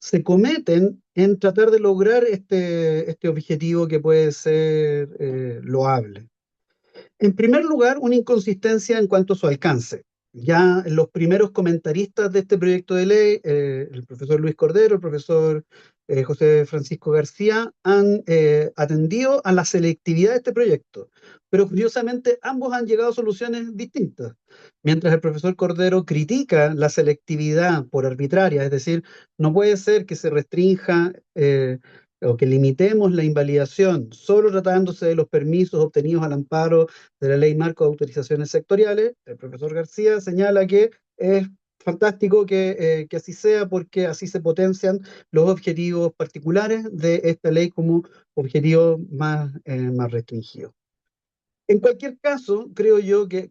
se cometen en tratar de lograr este objetivo que puede ser loable. En primer lugar, una inconsistencia en cuanto a su alcance. Ya los primeros comentaristas de este proyecto de ley, el profesor Luis Cordero, el profesor José Francisco García, han atendido a la selectividad de este proyecto, pero curiosamente ambos han llegado a soluciones distintas. Mientras el profesor Cordero critica la selectividad por arbitraria, es decir, no puede ser que se restrinja o que limitemos la invalidación solo tratándose de los permisos obtenidos al amparo de la Ley Marco de Autorizaciones Sectoriales. El profesor García señala que es fantástico que así sea porque así se potencian los objetivos particulares de esta ley como objetivos más restringidos. En cualquier caso, creo yo que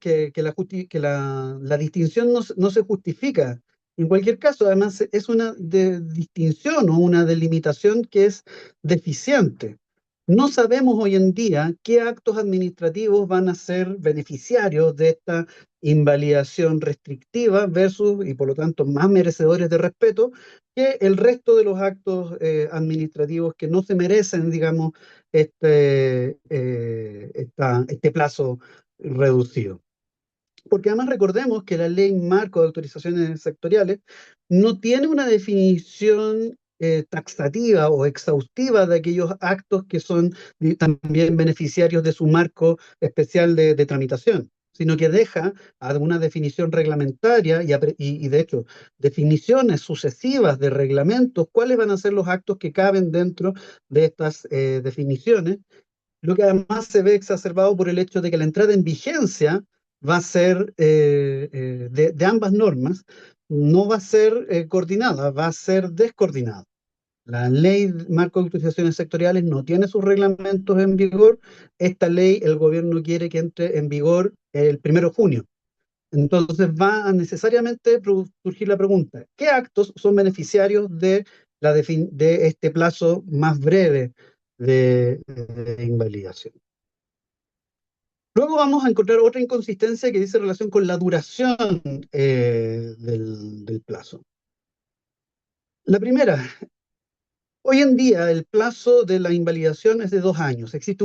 la distinción no se justifica. En cualquier caso, además, es una distinción o una delimitación que es deficiente. No sabemos hoy en día qué actos administrativos van a ser beneficiarios de esta invalidación restrictiva versus, y por lo tanto más merecedores de respeto, que el resto de los actos administrativos que no se merecen, digamos, este plazo reducido. Porque además recordemos que la ley marco de autorizaciones sectoriales no tiene una definición taxativa o exhaustiva de aquellos actos que son también beneficiarios de su marco especial de tramitación, sino que deja alguna definición reglamentaria y de hecho definiciones sucesivas de reglamentos, cuáles van a ser los actos que caben dentro de estas definiciones, lo que además se ve exacerbado por el hecho de que la entrada en vigencia va a ser de ambas normas, no va a ser coordinada, va a ser descoordinada. La ley marco de autorizaciones sectoriales no tiene sus reglamentos en vigor. Esta ley el gobierno quiere que entre en vigor el 1 de junio. Entonces va a necesariamente surgir la pregunta, ¿qué actos son beneficiarios de, de este plazo más breve de invalidación? Luego vamos a encontrar otra inconsistencia que dice relación con la duración del plazo. La primera, hoy en día el plazo de la invalidación es de 2 años. Existe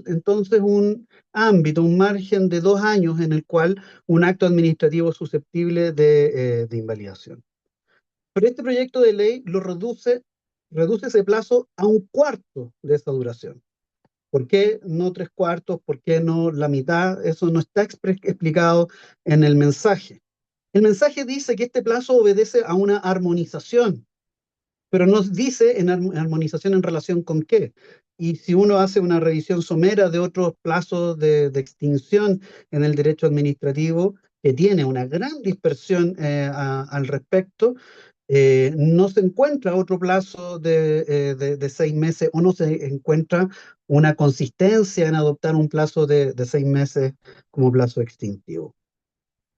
entonces un ámbito, un margen de 2 años en el cual un acto administrativo es susceptible de invalidación. Pero este proyecto de ley reduce ese plazo a un cuarto de esa duración. ¿Por qué no 3/4? ¿Por qué no la mitad? Eso no está explicado en el mensaje. El mensaje dice que este plazo obedece a una armonización, pero nos dice en armonización en relación con qué. Y si uno hace una revisión somera de otros plazos de extinción en el derecho administrativo, que tiene una gran dispersión al respecto, no se encuentra otro plazo de 6 meses o no se encuentra una consistencia en adoptar un plazo de 6 meses como plazo extintivo.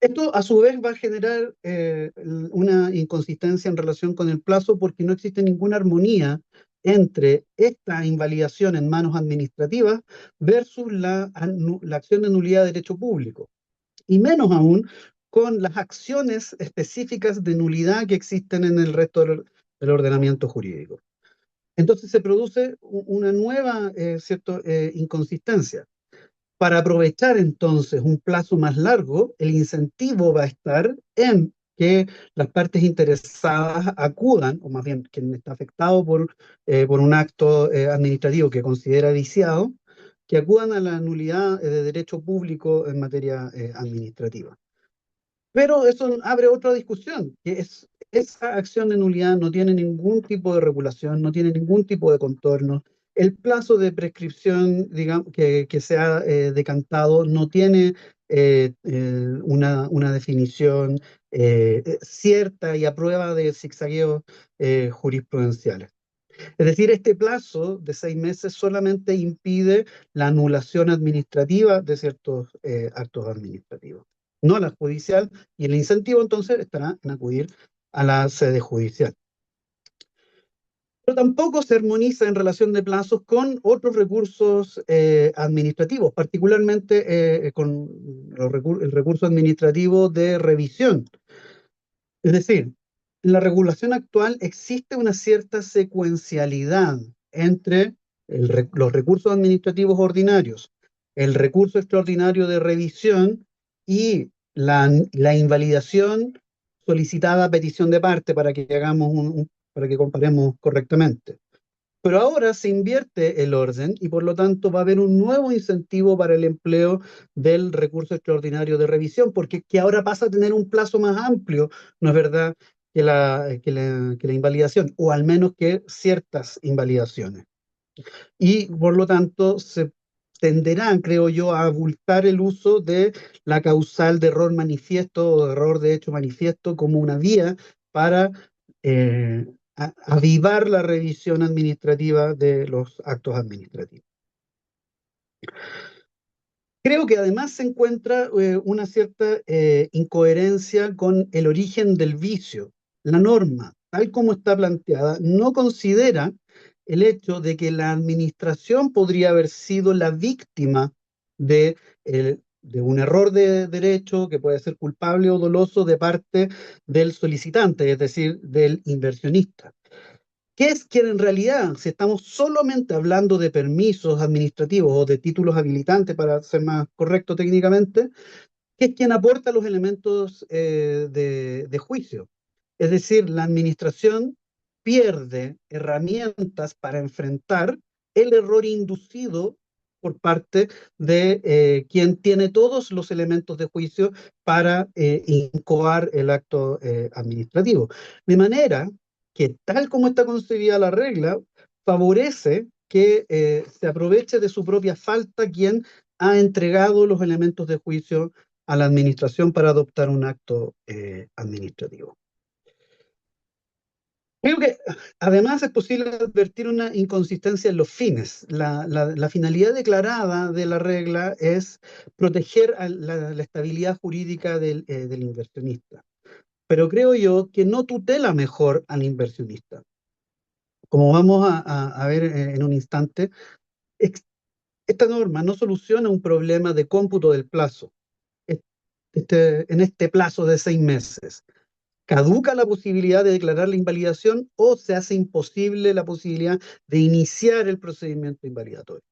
Esto a su vez va a generar una inconsistencia en relación con el plazo porque no existe ninguna armonía entre esta invalidación en manos administrativas versus la acción de nulidad de derecho público, y menos aún con las acciones específicas de nulidad que existen en el resto del ordenamiento jurídico. Entonces se produce una nueva inconsistencia. Para aprovechar entonces un plazo más largo, el incentivo va a estar en que las partes interesadas acudan, o más bien quien está afectado por un acto administrativo que considera viciado, que acudan a la nulidad de derecho público en materia administrativa. Pero eso abre otra discusión, que es esa acción de nulidad no tiene ningún tipo de regulación, no tiene ningún tipo de contorno. El plazo de prescripción, digamos, que se ha decantado no tiene una definición cierta y a prueba de zigzagueos jurisprudenciales. Es decir, este plazo de 6 meses solamente impide la anulación administrativa de ciertos actos administrativos, no la judicial, y el incentivo entonces estará en acudir a la sede judicial. Pero tampoco se armoniza en relación de plazos con otros recursos administrativos, particularmente con el recurso administrativo de revisión. Es decir, en la regulación actual existe una cierta secuencialidad entre los recursos administrativos ordinarios, el recurso extraordinario de revisión y la invalidación solicitada a petición de parte para que para que comparemos correctamente. Pero ahora se invierte el orden y por lo tanto va a haber un nuevo incentivo para el empleo del recurso extraordinario de revisión, porque que ahora pasa a tener un plazo más amplio, ¿no es verdad?, que la invalidación, o al menos que ciertas invalidaciones. Y por lo tanto se tenderán, creo yo, a abultar el uso de la causal de error manifiesto o de error de hecho manifiesto como una vía para eh, avivar la revisión administrativa de los actos administrativos. Creo que además se encuentra una cierta incoherencia con el origen del vicio. La norma, tal como está planteada, no considera el hecho de que la administración podría haber sido la víctima de un error de derecho que puede ser culpable o doloso de parte del solicitante, es decir, del inversionista. ¿Qué es quien en realidad, si estamos solamente hablando de permisos administrativos o de títulos habilitantes, para ser más correcto técnicamente, qué es quien aporta los elementos de juicio? Es decir, la administración pierde herramientas para enfrentar el error inducido por parte de quien tiene todos los elementos de juicio para incoar el acto administrativo. De manera que, tal como está concebida la regla, favorece que se aproveche de su propia falta quien ha entregado los elementos de juicio a la administración para adoptar un acto administrativo. Creo que además es posible advertir una inconsistencia en los fines. La finalidad declarada de la regla es proteger a la estabilidad jurídica del inversionista, pero creo yo que no tutela mejor al inversionista. Como vamos a ver en un instante, ex- esta norma no soluciona un problema de cómputo del plazo, en este plazo de 6 meses. Caduca la posibilidad de declarar la invalidación o se hace imposible la posibilidad de iniciar el procedimiento invalidatorio.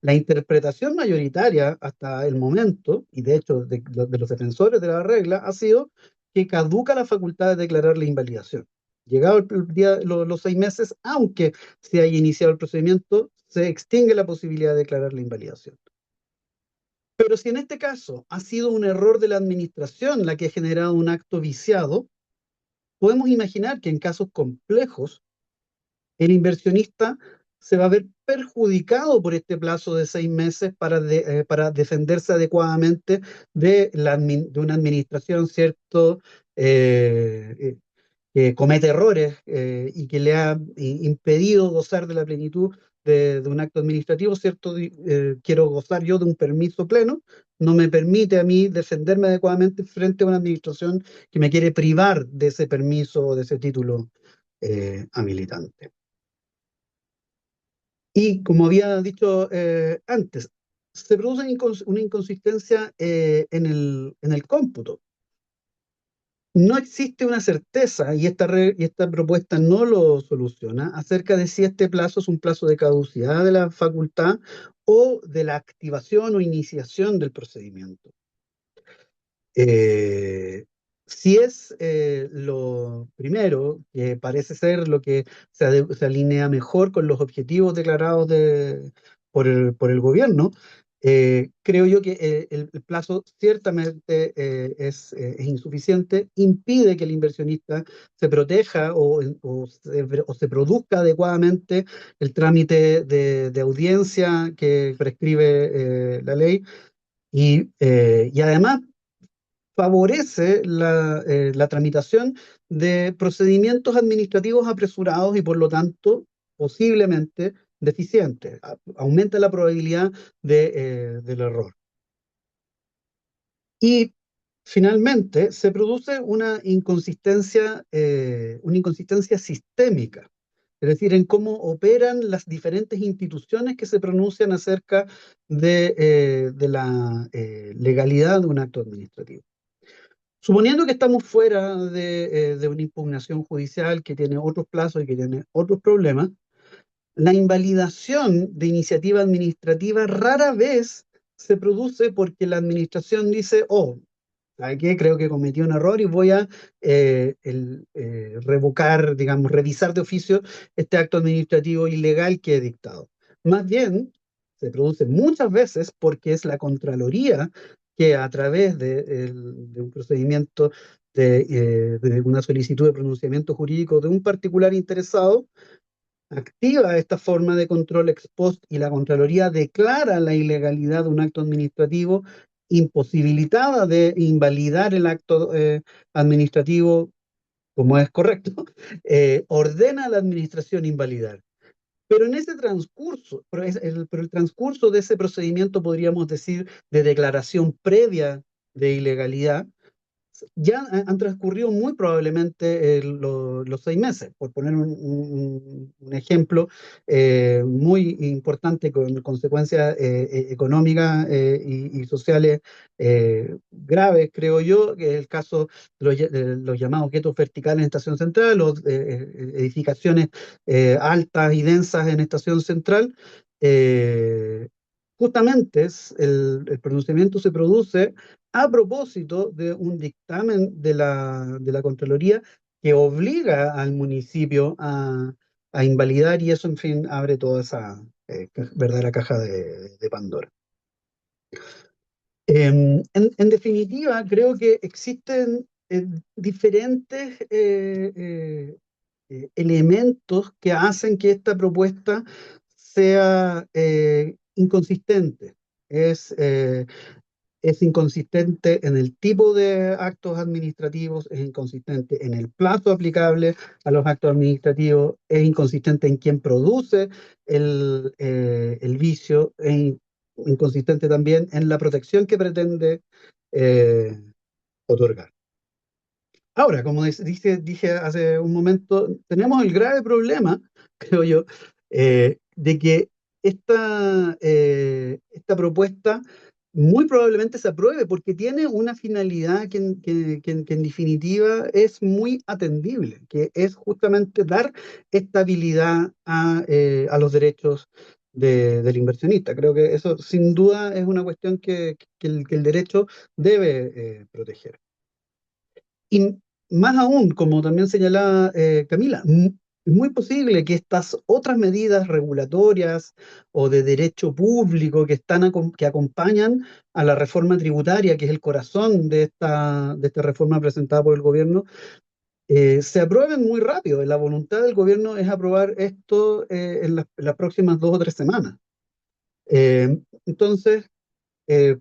La interpretación mayoritaria hasta el momento, y de hecho de los defensores de la regla, ha sido que caduca la facultad de declarar la invalidación. Llegado el día, los 6 meses, aunque se haya iniciado el procedimiento, se extingue la posibilidad de declarar la invalidación. Pero si en este caso ha sido un error de la administración la que ha generado un acto viciado, podemos imaginar que en casos complejos el inversionista se va a ver perjudicado por este plazo de 6 meses para defenderse adecuadamente de una administración, ¿cierto? Eh, eh, que comete errores y que le ha impedido gozar de la plenitud de un acto administrativo, ¿cierto? Quiero gozar yo de un permiso pleno, no me permite a mí defenderme adecuadamente frente a una administración que me quiere privar de ese permiso o de ese título habilitante. Y como había dicho antes, se produce una inconsistencia en el cómputo. No existe una certeza, y esta propuesta no lo soluciona, acerca de si este plazo es un plazo de caducidad de la facultad o de la activación o iniciación del procedimiento. Eh, si es lo primero, que parece ser lo que se alinea mejor con los objetivos declarados por el gobierno, creo yo que el plazo ciertamente es insuficiente, impide que el inversionista se proteja o se produzca adecuadamente el trámite de audiencia que prescribe la ley y además favorece la tramitación de procedimientos administrativos apresurados y por lo tanto posiblemente deficientes. Aumenta la probabilidad del error. Y finalmente se produce una inconsistencia sistémica, es decir, en cómo operan las diferentes instituciones que se pronuncian acerca de la legalidad de un acto administrativo. Suponiendo que estamos fuera de una impugnación judicial que tiene otros plazos y que tiene otros problemas, la invalidación de iniciativa administrativa rara vez se produce porque la administración dice, oh, ¿sabe qué? Creo que cometí un error y voy a revocar, digamos, revisar de oficio este acto administrativo ilegal que he dictado. Más bien, se produce muchas veces porque es la Contraloría que a través de un procedimiento de una solicitud de pronunciamiento jurídico de un particular interesado, activa esta forma de control ex post y la Contraloría declara la ilegalidad de un acto administrativo, imposibilitada de invalidar el acto administrativo como es correcto, ordena a la administración invalidar. Pero en ese transcurso, pero el transcurso de ese procedimiento, podríamos decir, de declaración previa de ilegalidad, ya han transcurrido muy probablemente los 6 meses, por poner un ejemplo muy importante con consecuencias económicas y sociales graves, creo yo, que es el caso de los llamados guetos verticales en Estación Central, o edificaciones altas y densas en Estación Central. eh, Justamente el pronunciamiento se produce a propósito de un dictamen de la Contraloría que obliga al municipio a invalidar y eso, en fin, abre toda esa verdadera caja de Pandora. En definitiva, creo que existen diferentes elementos que hacen que esta propuesta sea inconsistente. Es es inconsistente en el tipo de actos administrativos, es inconsistente en el plazo aplicable a los actos administrativos, es inconsistente en quién produce el vicio, es inconsistente también en la protección que pretende eh, otorgar. Ahora, como dije hace un momento, tenemos el grave problema, creo yo, de que esta propuesta muy probablemente se apruebe porque tiene una finalidad que en definitiva es muy atendible, que es justamente dar estabilidad a los derechos del inversionista. Creo que eso sin duda es una cuestión que el derecho debe proteger. Y más aún, como también señalaba Camila, es muy posible que estas otras medidas regulatorias o de derecho público que acompañan a la reforma tributaria, que es el corazón de esta reforma presentada por el gobierno, se aprueben muy rápido. La voluntad del gobierno es aprobar esto en las próximas 2 o 3 semanas. Entonces,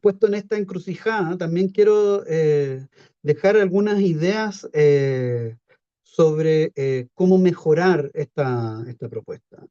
puesto en esta encrucijada, también quiero dejar algunas ideas sobre cómo mejorar esta propuesta.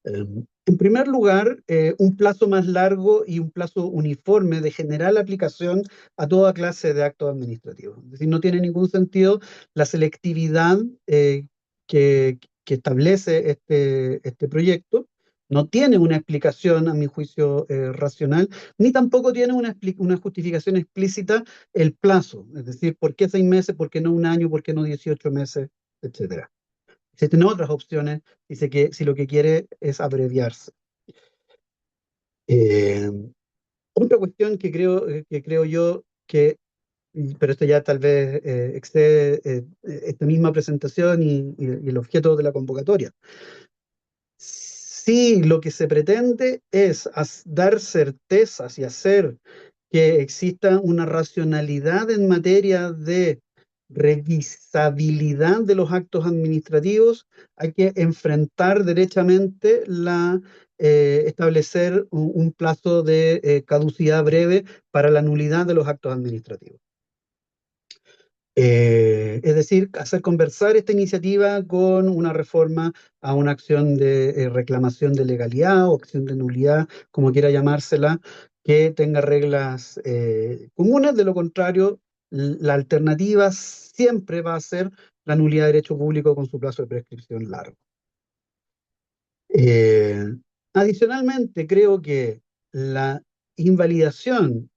En primer lugar, un plazo más largo y un plazo uniforme de general aplicación a toda clase de actos administrativos. Es decir, no tiene ningún sentido la selectividad que establece este proyecto. No tiene una explicación, a mi juicio, racional, ni tampoco tiene una justificación explícita el plazo. Es decir, ¿por qué 6 meses? ¿Por qué no un año? ¿Por qué no 18 meses? Etcétera. Existen otras opciones, dice que si lo que quiere es abreviarse. Eh, Otra cuestión que creo yo pero esto ya tal vez excede esta misma presentación y el objeto de la convocatoria. Si lo que se pretende es dar certezas y hacer que exista una racionalidad en materia de revisabilidad de los actos administrativos, hay que enfrentar derechamente establecer un plazo de caducidad breve para la nulidad de los actos administrativos. Es decir, hacer conversar esta iniciativa con una reforma a una acción de reclamación de legalidad o acción de nulidad, como quiera llamársela, que tenga reglas comunes. De lo contrario, la alternativa siempre va a ser la nulidad de derecho público con su plazo de prescripción largo. Eh, Adicionalmente, creo que la invalidación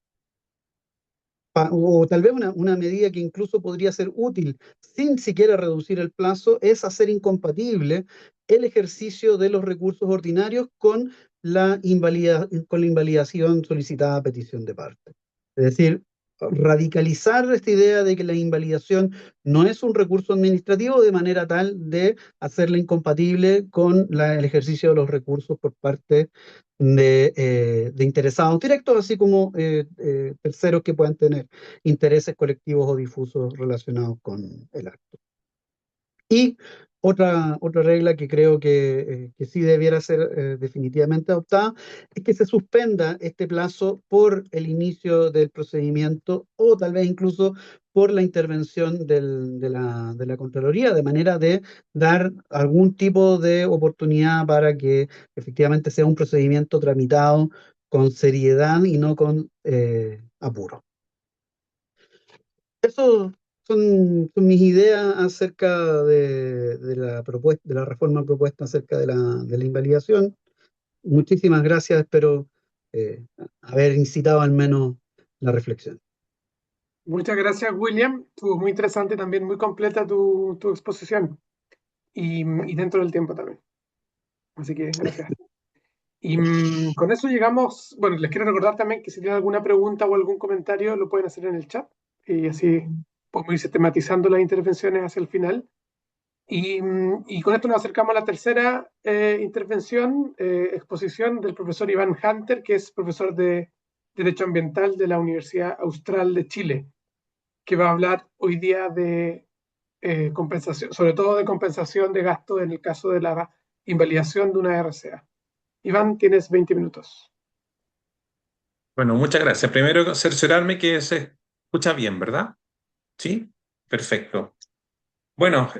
o tal vez una medida que incluso podría ser útil sin siquiera reducir el plazo, es hacer incompatible el ejercicio de los recursos ordinarios con la invalidación solicitada a petición de parte. Es decir, radicalizar esta idea de que la invalidación no es un recurso administrativo de manera tal de hacerla incompatible con el ejercicio de los recursos por parte de interesados directos, así como terceros que puedan tener intereses colectivos o difusos relacionados con el acto. Y otra regla que creo que sí debiera ser definitivamente adoptada es que se suspenda este plazo por el inicio del procedimiento o tal vez incluso por la intervención de la Contraloría, de manera de dar algún tipo de oportunidad para que efectivamente sea un procedimiento tramitado con seriedad y no con apuro. Eso son mis ideas acerca de la reforma propuesta acerca de la invalidación. Muchísimas gracias, espero haber incitado al menos la reflexión. Muchas gracias, William. Estuvo muy interesante también, muy completa tu exposición y dentro del tiempo también. Así que gracias. Y con eso llegamos, bueno, les quiero recordar también que si tienen alguna pregunta o algún comentario lo pueden hacer en el chat y así podemos ir sistematizando las intervenciones hacia el final. Y con esto nos acercamos a la tercera intervención, exposición del profesor Iván Hunter, que es profesor de Derecho Ambiental de la Universidad Austral de Chile, que va a hablar hoy día de compensación, sobre todo de compensación de gastos en el caso de la invalidación de una RCA. Iván, tienes 20 minutos. Bueno, muchas gracias. Primero, cerciorarme que se escucha bien, ¿verdad? Sí, perfecto. Bueno,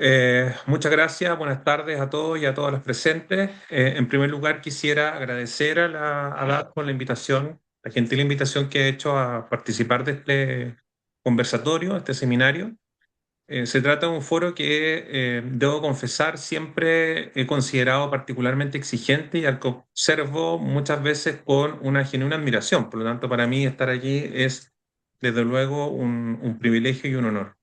muchas gracias. Buenas tardes a todos y a todas las presentes. En primer lugar, quisiera agradecer a DAD por la invitación, la gentil invitación que ha hecho a participar de este conversatorio, este seminario. Se trata de un foro que, debo confesar, siempre he considerado particularmente exigente y al que observo muchas veces con una genuina admiración. Por lo tanto, para mí estar allí es, desde luego, un privilegio y un honor.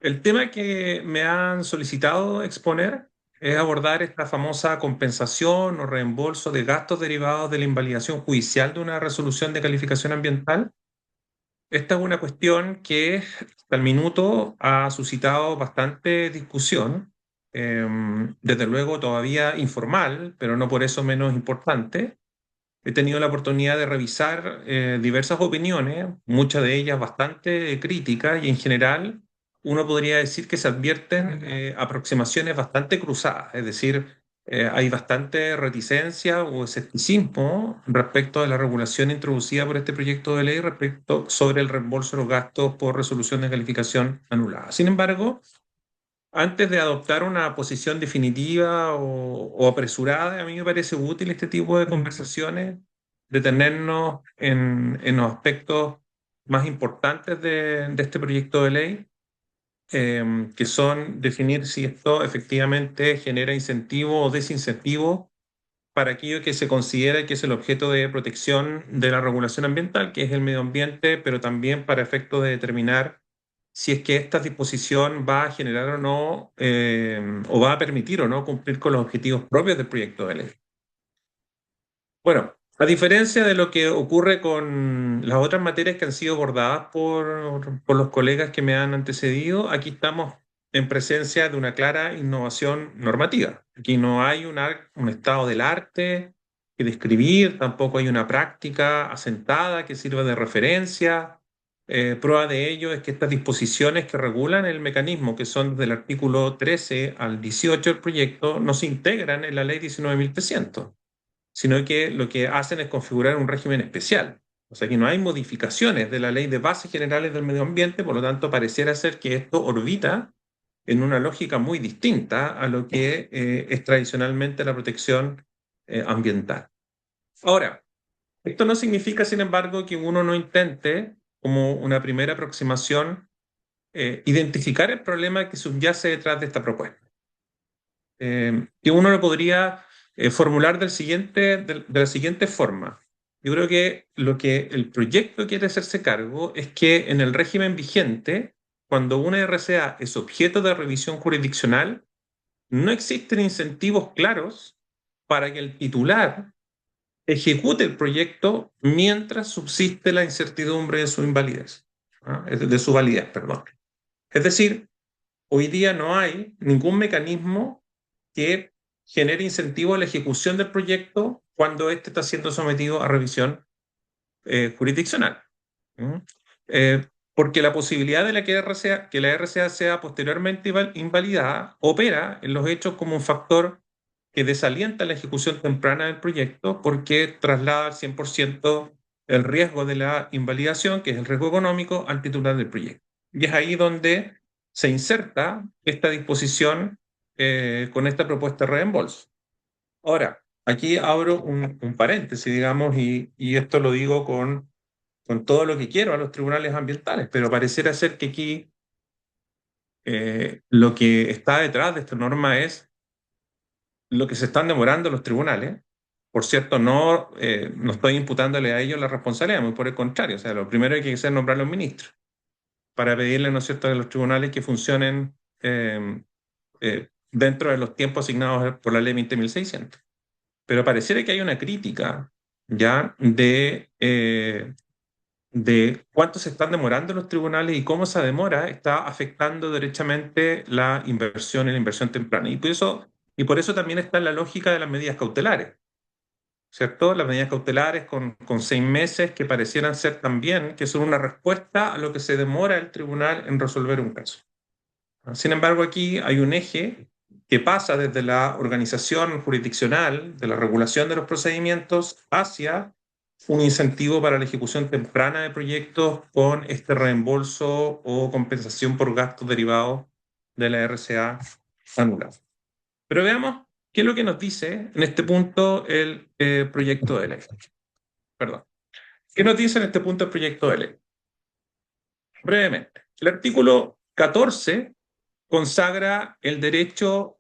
El tema que me han solicitado exponer es abordar esta famosa compensación o reembolso de gastos derivados de la invalidación judicial de una resolución de calificación ambiental. Esta es una cuestión que hasta el minuto ha suscitado bastante discusión, desde luego todavía informal, pero no por eso menos importante. He tenido la oportunidad de revisar diversas opiniones, muchas de ellas bastante críticas, y en general uno podría decir que se advierten aproximaciones bastante cruzadas, es decir, hay bastante reticencia o escepticismo respecto a la regulación introducida por este proyecto de ley respecto sobre el reembolso de los gastos por resolución de calificación anulada. Sin embargo, antes de adoptar una posición definitiva o apresurada, a mí me parece útil este tipo de conversaciones, detenernos en los aspectos más importantes de este proyecto de ley, que son definir si esto efectivamente genera incentivo o desincentivo para aquello que se considera que es el objeto de protección de la regulación ambiental, que es el medio ambiente, pero también para efectos de determinar si es que esta disposición va a generar o no, o va a permitir o no cumplir con los objetivos propios del proyecto de ley. Bueno, a diferencia de lo que ocurre con las otras materias que han sido abordadas por los colegas que me han antecedido, aquí estamos en presencia de una clara innovación normativa. Aquí no hay un estado del arte que describir, tampoco hay una práctica asentada que sirva de referencia. Prueba de ello es que estas disposiciones que regulan el mecanismo, que son del artículo 13 al 18 del proyecto, no se integran en la ley 19.300, sino que lo que hacen es configurar un régimen especial. O sea que no hay modificaciones de la ley de bases generales del medio ambiente, por lo tanto pareciera ser que esto orbita en una lógica muy distinta a lo que es tradicionalmente la protección ambiental. Ahora, esto no significa, sin embargo, que uno no intente, como una primera aproximación, identificar el problema que subyace detrás de esta propuesta. Que uno lo podría formular de la siguiente forma. Yo creo que lo que el proyecto quiere hacerse cargo es que en el régimen vigente, cuando una RCA es objeto de revisión jurisdiccional, no existen incentivos claros para que el titular ejecute el proyecto mientras subsiste la incertidumbre de su invalidez, ¿ah? De su validez, perdón. Es decir, hoy día no hay ningún mecanismo que genere incentivo a la ejecución del proyecto cuando éste está siendo sometido a revisión jurisdiccional. ¿Mm? Porque la posibilidad de que la RCA sea posteriormente invalidada opera en los hechos como un factor que desalienta la ejecución temprana del proyecto porque traslada al 100% el riesgo de la invalidación, que es el riesgo económico, al titular del proyecto. Y es ahí donde se inserta esta disposición con esta propuesta de reembolso. Ahora, aquí abro un paréntesis, digamos, y esto lo digo con todo lo que quiero a los tribunales ambientales, pero pareciera ser que aquí lo que está detrás de esta norma es lo que se están demorando los tribunales. Por cierto, no estoy imputándole a ellos la responsabilidad, muy por el contrario. O sea, lo primero que hay que hacer es nombrar a los ministros para pedirle, ¿no es cierto?, a los tribunales que funcionen dentro de los tiempos asignados por la ley 20.600. Pero pareciera que hay una crítica ya de cuánto se están demorando los tribunales y cómo esa demora está afectando derechamente la inversión y la inversión temprana. Y por eso también está la lógica de las medidas cautelares, ¿cierto? Las medidas cautelares con 6 meses que parecieran ser también, que son una respuesta a lo que se demora el tribunal en resolver un caso. Sin embargo, aquí hay un eje que pasa desde la organización jurisdiccional, de la regulación de los procedimientos, hacia un incentivo para la ejecución temprana de proyectos con este reembolso o compensación por gastos derivados de la RCA anulado. Pero veamos qué es lo que nos dice en este punto el proyecto de ley. Perdón. ¿Qué nos dice en este punto el proyecto de ley? Brevemente, el artículo 14 consagra el derecho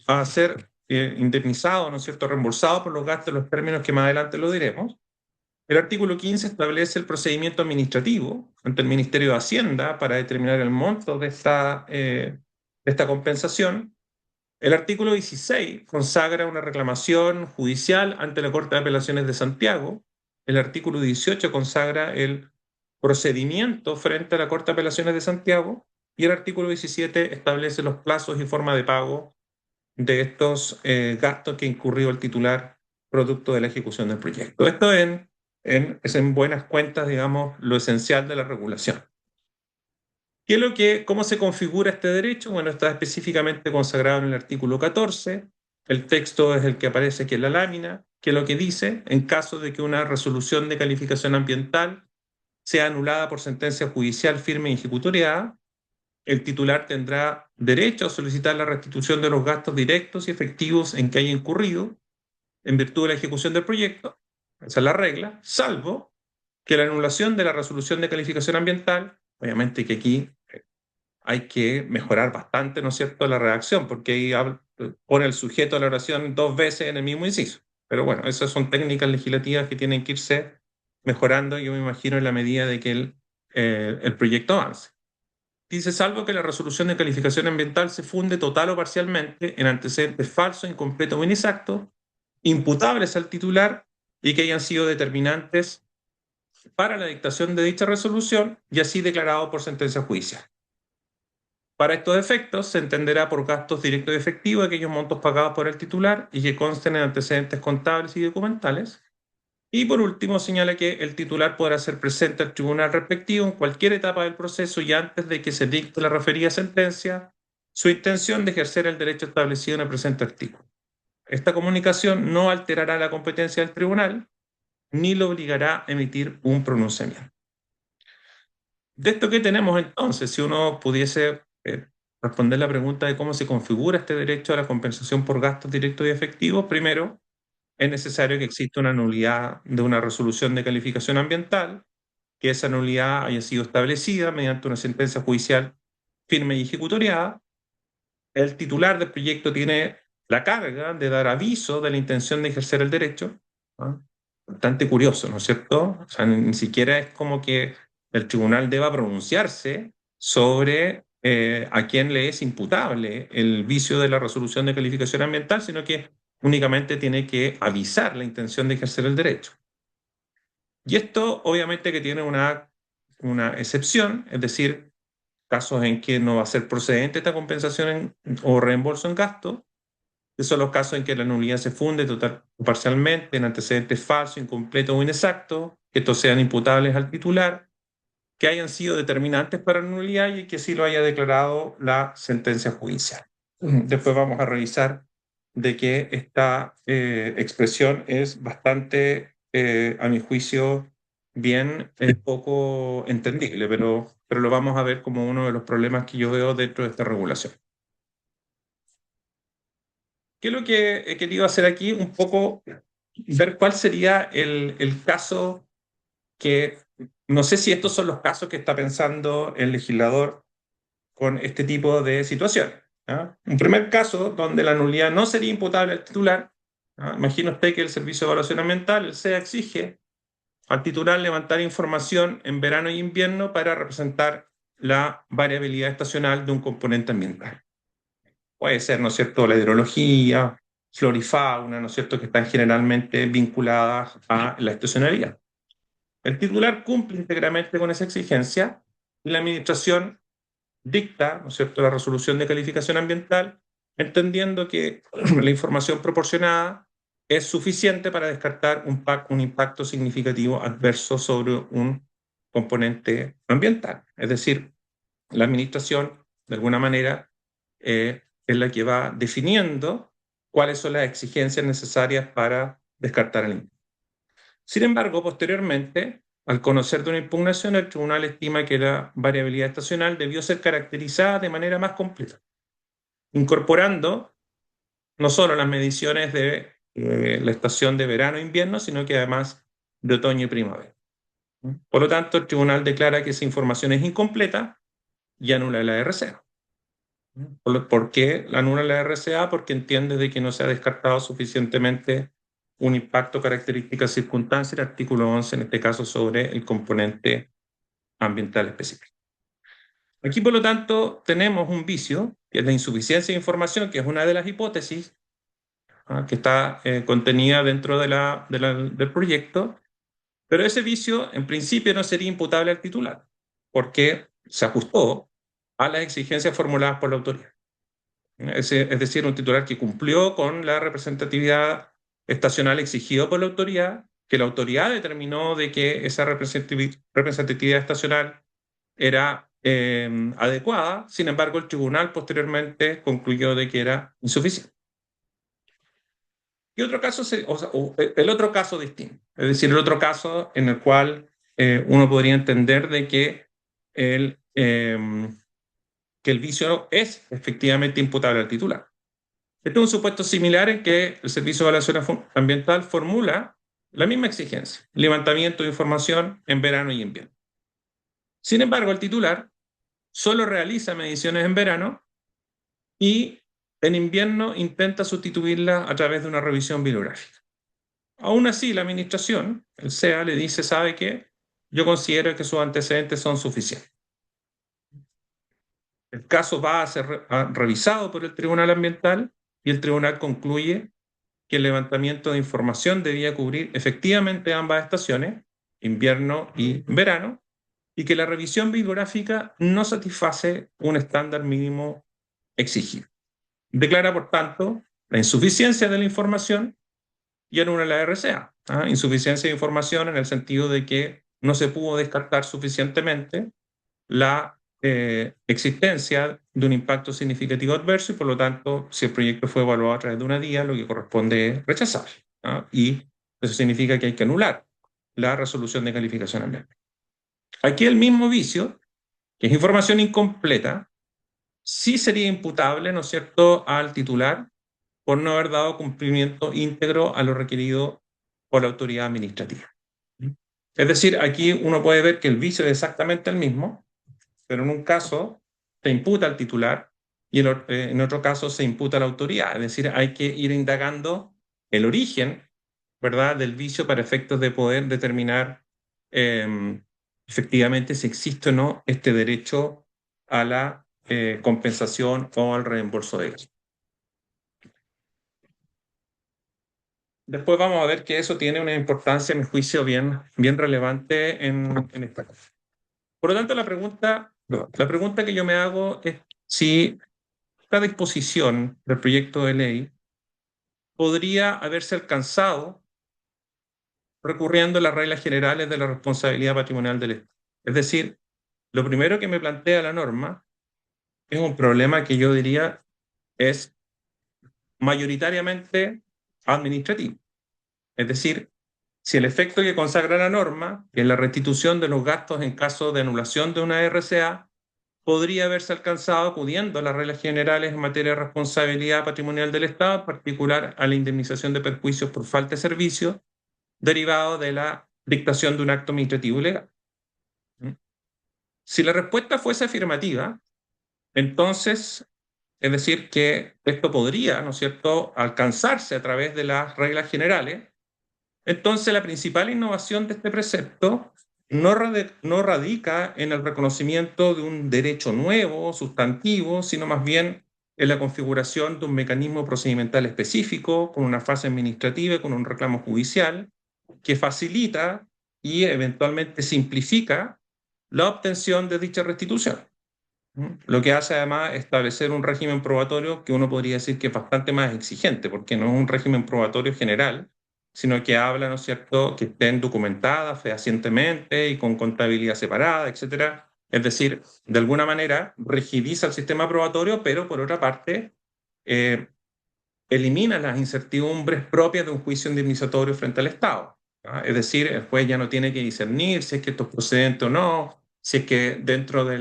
a ser indemnizado, ¿no es cierto?, reembolsado por los gastos en los términos que más adelante lo diremos. El artículo 15 establece el procedimiento administrativo ante el Ministerio de Hacienda para determinar el monto de esta compensación. El artículo 16 consagra una reclamación judicial ante la Corte de Apelaciones de Santiago. El artículo 18 consagra el procedimiento frente a la Corte de Apelaciones de Santiago. Y el artículo 17 establece los plazos y forma de pago de estos gastos que incurrió el titular producto de la ejecución del proyecto. Esto es en buenas cuentas, digamos, lo esencial de la regulación. ¿Cómo se configura este derecho? Bueno, está específicamente consagrado en el artículo 14. El texto es el que aparece aquí en la lámina, que es lo que dice: en caso de que una resolución de calificación ambiental sea anulada por sentencia judicial firme y ejecutoriada, el titular tendrá derecho a solicitar la restitución de los gastos directos y efectivos en que haya incurrido en virtud de la ejecución del proyecto. Esa es la regla, salvo que la anulación de la resolución de calificación ambiental, obviamente que aquí hay que mejorar bastante, ¿no es cierto?, la redacción, porque ahí pone el sujeto de la oración 2 veces en el mismo inciso. Pero bueno, esas son técnicas legislativas que tienen que irse mejorando, yo me imagino, en la medida de que el proyecto avance. Dice: salvo que la resolución de calificación ambiental se funde total o parcialmente en antecedentes falsos, incompletos o inexactos, imputables al titular y que hayan sido determinantes para la dictación de dicha resolución y así declarado por sentencia judicial. Para estos efectos, se entenderá por gastos directos y efectivos aquellos montos pagados por el titular y que consten en antecedentes contables y documentales. Y por último, señala que el titular podrá ser presente al tribunal respectivo en cualquier etapa del proceso y antes de que se dicte la referida sentencia, su intención de ejercer el derecho establecido en el presente artículo. Esta comunicación no alterará la competencia del tribunal ni lo obligará a emitir un pronunciamiento. De esto que tenemos entonces, si uno pudiese responder la pregunta de cómo se configura este derecho a la compensación por gastos directos y efectivos, primero, es necesario que exista una nulidad de una resolución de calificación ambiental, que esa nulidad haya sido establecida mediante una sentencia judicial firme y ejecutoriada. El titular del proyecto tiene la carga de dar aviso de la intención de ejercer el derecho. ¿No? Bastante curioso, ¿no es cierto? O sea, ni siquiera es como que el tribunal deba pronunciarse sobre a quién le es imputable el vicio de la resolución de calificación ambiental, sino que únicamente tiene que avisar la intención de ejercer el derecho. Y esto obviamente que tiene una excepción, es decir, casos en que no va a ser procedente esta compensación o reembolso en gasto, que son los casos en que la nulidad se funde total o parcialmente en antecedentes falsos, incompletos o inexactos, que estos sean imputables al titular, que hayan sido determinantes para la nulidad y que sí lo haya declarado la sentencia judicial. Después vamos a revisar de que esta expresión es bastante, a mi juicio, bien poco entendible, pero lo vamos a ver como uno de los problemas que yo veo dentro de esta regulación. ¿Qué es lo que he querido hacer aquí? Un poco ver cuál sería el caso que, no sé si estos son los casos que está pensando el legislador con este tipo de situaciones. ¿Ah? Un primer caso donde la nulidad no sería imputable al titular. ¿Ah? Imagina usted que el Servicio de Evaluación Ambiental, el SEA, exige al titular levantar información en verano y invierno para representar la variabilidad estacional de un componente ambiental. Puede ser, ¿no es cierto?, la hidrología, flora y fauna, ¿no es cierto?, que están generalmente vinculadas a la estacionalidad. El titular cumple íntegramente con esa exigencia y la administración dicta, ¿no es cierto?, la resolución de calificación ambiental, entendiendo que la información proporcionada es suficiente para descartar un impacto significativo adverso sobre un componente ambiental. Es decir, la administración, de alguna manera, es la que va definiendo cuáles son las exigencias necesarias para descartar el impacto. Sin embargo, posteriormente, al conocer de una impugnación, el tribunal estima que la variabilidad estacional debió ser caracterizada de manera más completa, incorporando no solo las mediciones de la estación de verano e invierno, sino que además de otoño y primavera. Por lo tanto, el tribunal declara que esa información es incompleta y anula la RCA. ¿Por qué anula la RCA? Porque entiende de que no se ha descartado suficientemente un impacto, características, circunstancias, el artículo 11, en este caso, sobre el componente ambiental específico. Aquí, por lo tanto, tenemos un vicio, que es la insuficiencia de información, que es una de las hipótesis que está contenida dentro del proyecto, pero ese vicio, en principio, no sería imputable al titular, porque se ajustó a las exigencias formuladas por la autoridad. Es decir, un titular que cumplió con la representatividad estacional exigida por la autoridad, que la autoridad determinó de que esa representatividad estacional era adecuada. Sin embargo, el tribunal posteriormente concluyó de que era insuficiente. Y otro caso, el otro caso distinto, es decir, el otro caso en el cual uno podría entender de que el vicio es efectivamente imputable al titular. Este es un supuesto similar en que el Servicio de Evaluación Ambiental formula la misma exigencia, levantamiento de información en verano y invierno. Sin embargo, el titular solo realiza mediciones en verano y en invierno intenta sustituirla a través de una revisión bibliográfica. Aún así, la administración, el SEA, le dice, ¿sabe qué? Yo considero que sus antecedentes son suficientes. El caso va a ser revisado por el Tribunal Ambiental y el tribunal concluye que el levantamiento de información debía cubrir efectivamente ambas estaciones, invierno y verano, y que la revisión bibliográfica no satisface un estándar mínimo exigido. Declara, por tanto, la insuficiencia de la información y anula la RCA. Insuficiencia de información en el sentido de que no se pudo descartar suficientemente la existencia de un impacto significativo adverso y, por lo tanto, si el proyecto fue evaluado a través de una DIA, lo que corresponde es rechazarlo. Y eso significa que hay que anular la resolución de calificación ambiental. Aquí el mismo vicio, que es información incompleta, sí sería imputable, ¿no es cierto?, al titular por no haber dado cumplimiento íntegro a lo requerido por la autoridad administrativa. Es decir, aquí uno puede ver que el vicio es exactamente el mismo, pero en un caso se imputa al titular y en otro caso se imputa a la autoridad. Es decir, hay que ir indagando el origen, ¿verdad?, del vicio para efectos de poder determinar efectivamente si existe o no este derecho a la compensación o al reembolso de gastos. Después vamos a ver que eso tiene una importancia, en mi juicio, bien relevante en esta cosa. Por lo tanto, la pregunta que yo me hago es si esta disposición del proyecto de ley podría haberse alcanzado recurriendo a las reglas generales de la responsabilidad patrimonial del Estado. Es decir, lo primero que me plantea la norma es un problema que yo diría es mayoritariamente administrativo. Es decir, si el efecto que consagra la norma, que es la restitución de los gastos en caso de anulación de una RCA, podría haberse alcanzado acudiendo a las reglas generales en materia de responsabilidad patrimonial del Estado, en particular a la indemnización de perjuicios por falta de servicio, derivado de la dictación de un acto administrativo ilegal. Si la respuesta fuese afirmativa, entonces, es decir, que esto podría, ¿no es cierto?, alcanzarse a través de las reglas generales, entonces la principal innovación de este precepto no radica en el reconocimiento de un derecho nuevo, sustantivo, sino más bien en la configuración de un mecanismo procedimental específico, con una fase administrativa y con un reclamo judicial, que facilita y eventualmente simplifica la obtención de dicha restitución. Lo que hace además establecer un régimen probatorio que uno podría decir que es bastante más exigente, porque no es un régimen probatorio general, sino que habla, ¿no es cierto?, que estén documentadas fehacientemente y con contabilidad separada, etc. Es decir, de alguna manera rigidiza el sistema probatorio, pero por otra parte elimina las incertidumbres propias de un juicio indemnizatorio frente al Estado. Es decir, el juez ya no tiene que discernir si es que esto es procedente o no, si es que dentro de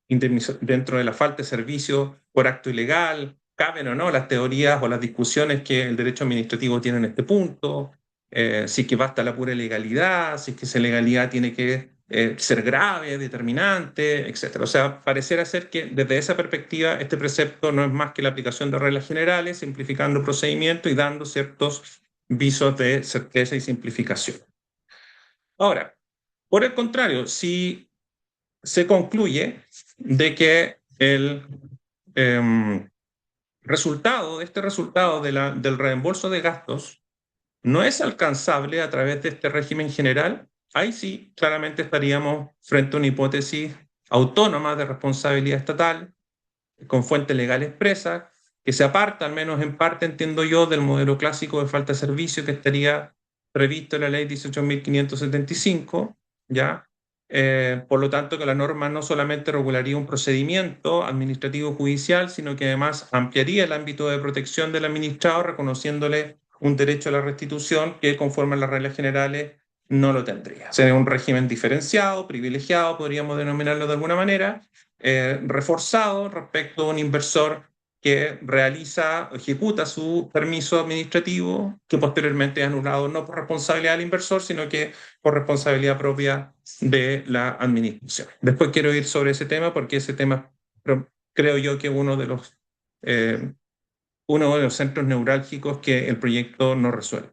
dentro de la falta de servicio por acto ilegal caben o no las teorías o las discusiones que el derecho administrativo tiene en este punto, si es que basta la pura legalidad, si es que esa legalidad tiene que ser grave, determinante, etc. O sea, pareciera ser que desde esa perspectiva este precepto no es más que la aplicación de reglas generales, simplificando procedimientos y dando ciertos visos de certeza y simplificación. Ahora, por el contrario, si se concluye de que el resultado de este resultado del reembolso de gastos no es alcanzable a través de este régimen general, ahí sí claramente estaríamos frente a una hipótesis autónoma de responsabilidad estatal, con fuente legal expresa, que se aparta, al menos en parte, entiendo yo, del modelo clásico de falta de servicio que estaría previsto en la ley 18.575, ¿ya? Por lo tanto, que la norma no solamente regularía un procedimiento administrativo judicial, sino que además ampliaría el ámbito de protección del administrado, reconociéndole un derecho a la restitución que, conforme a las reglas generales, no lo tendría. Sería un régimen diferenciado, privilegiado, podríamos denominarlo de alguna manera, reforzado respecto a un inversor que ejecuta su permiso administrativo, que posteriormente es anulado no por responsabilidad del inversor, sino que por responsabilidad propia de la administración. Después quiero ir sobre ese tema, porque ese tema creo yo que es uno de los centros neurálgicos que el proyecto no resuelve.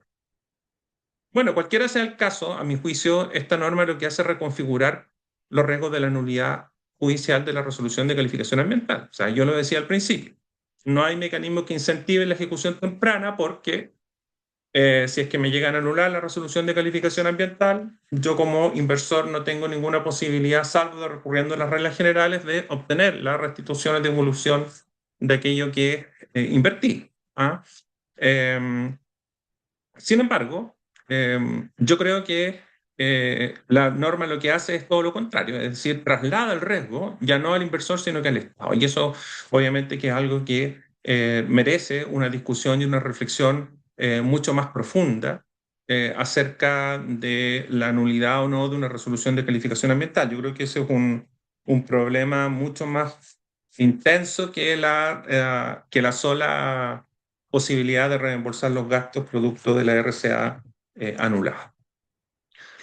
Bueno, cualquiera sea el caso, a mi juicio, esta norma lo que hace es reconfigurar los riesgos de la nulidad judicial de la resolución de calificación ambiental. O sea, yo lo decía al principio, no hay mecanismo que incentive la ejecución temprana porque si es que me llegan a anular la resolución de calificación ambiental, yo como inversor no tengo ninguna posibilidad, salvo de recurriendo a las reglas generales, de obtener la restitución o devolución de aquello que invertí. ¿Ah? Sin embargo, yo creo que la norma lo que hace es todo lo contrario, es decir, traslada el riesgo ya no al inversor, sino que al Estado. Y eso obviamente que es algo que merece una discusión y una reflexión mucho más profunda acerca de la nulidad o no de una resolución de calificación ambiental. Yo creo que ese es un problema mucho más intenso que la sola posibilidad de reembolsar los gastos producto de la RCA anulada.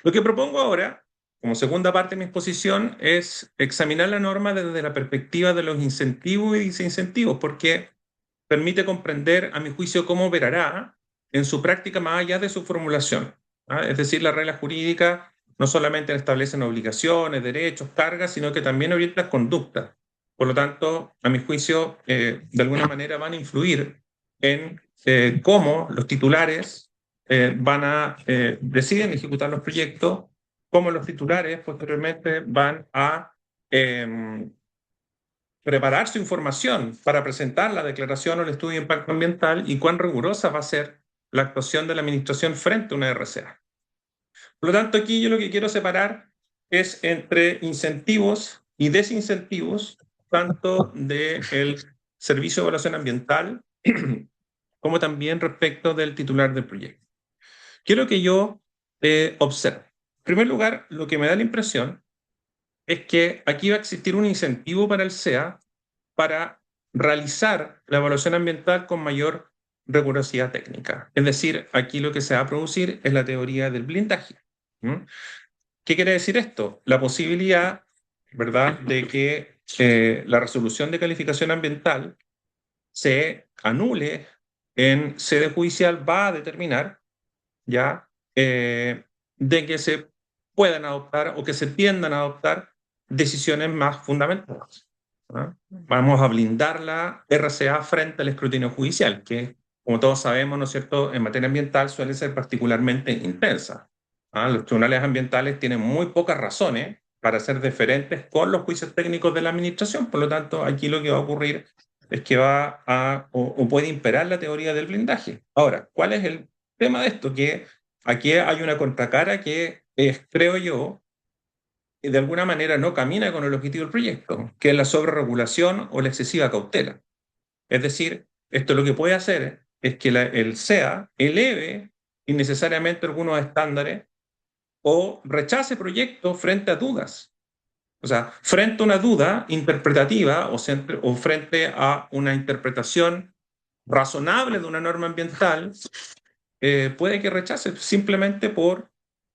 Lo que propongo ahora, como segunda parte de mi exposición, es examinar la norma desde la perspectiva de los incentivos y desincentivos, porque permite comprender, a mi juicio, cómo operará en su práctica más allá de su formulación. Es decir, las reglas jurídicas no solamente establecen obligaciones, derechos, cargas, sino que también orientan conductas. Por lo tanto, a mi juicio, de alguna manera van a influir en cómo los titulares deciden ejecutar los proyectos, cómo los titulares posteriormente van a preparar su información para presentar la declaración o el estudio de impacto ambiental y cuán rigurosa va a ser la actuación de la administración frente a una RCA. Por lo tanto, aquí yo lo que quiero separar es entre incentivos y desincentivos, tanto del Servicio de Evaluación Ambiental como también respecto del titular del proyecto. Quiero que yo observe. En primer lugar, lo que me da la impresión es que aquí va a existir un incentivo para el SEA para realizar la evaluación ambiental con mayor rigurosidad técnica. Es decir, aquí lo que se va a producir es la teoría del blindaje. ¿Qué quiere decir esto? La posibilidad, ¿verdad?, de que la resolución de calificación ambiental se anule en sede judicial va a determinar ya de que se puedan adoptar o que se tiendan a adoptar decisiones más fundamentales. Vamos a blindar la RCA frente al escrutinio judicial, que, como todos sabemos, ¿no es cierto?, en materia ambiental suele ser particularmente intensa. Los tribunales ambientales tienen muy pocas razones para ser deferentes con los juicios técnicos de la administración. Por lo tanto, aquí lo que va a ocurrir es que o puede imperar la teoría del blindaje. Ahora, ¿cuál es el tema de esto? Que aquí hay una contracara que creo yo, de alguna manera no camina con el objetivo del proyecto, que es la sobreregulación o la excesiva cautela. Es decir, esto lo que puede hacer es que el SEA eleve innecesariamente algunos estándares o rechace proyectos frente a dudas. O sea, frente a una duda interpretativa o frente a una interpretación razonable de una norma ambiental, puede que rechace simplemente por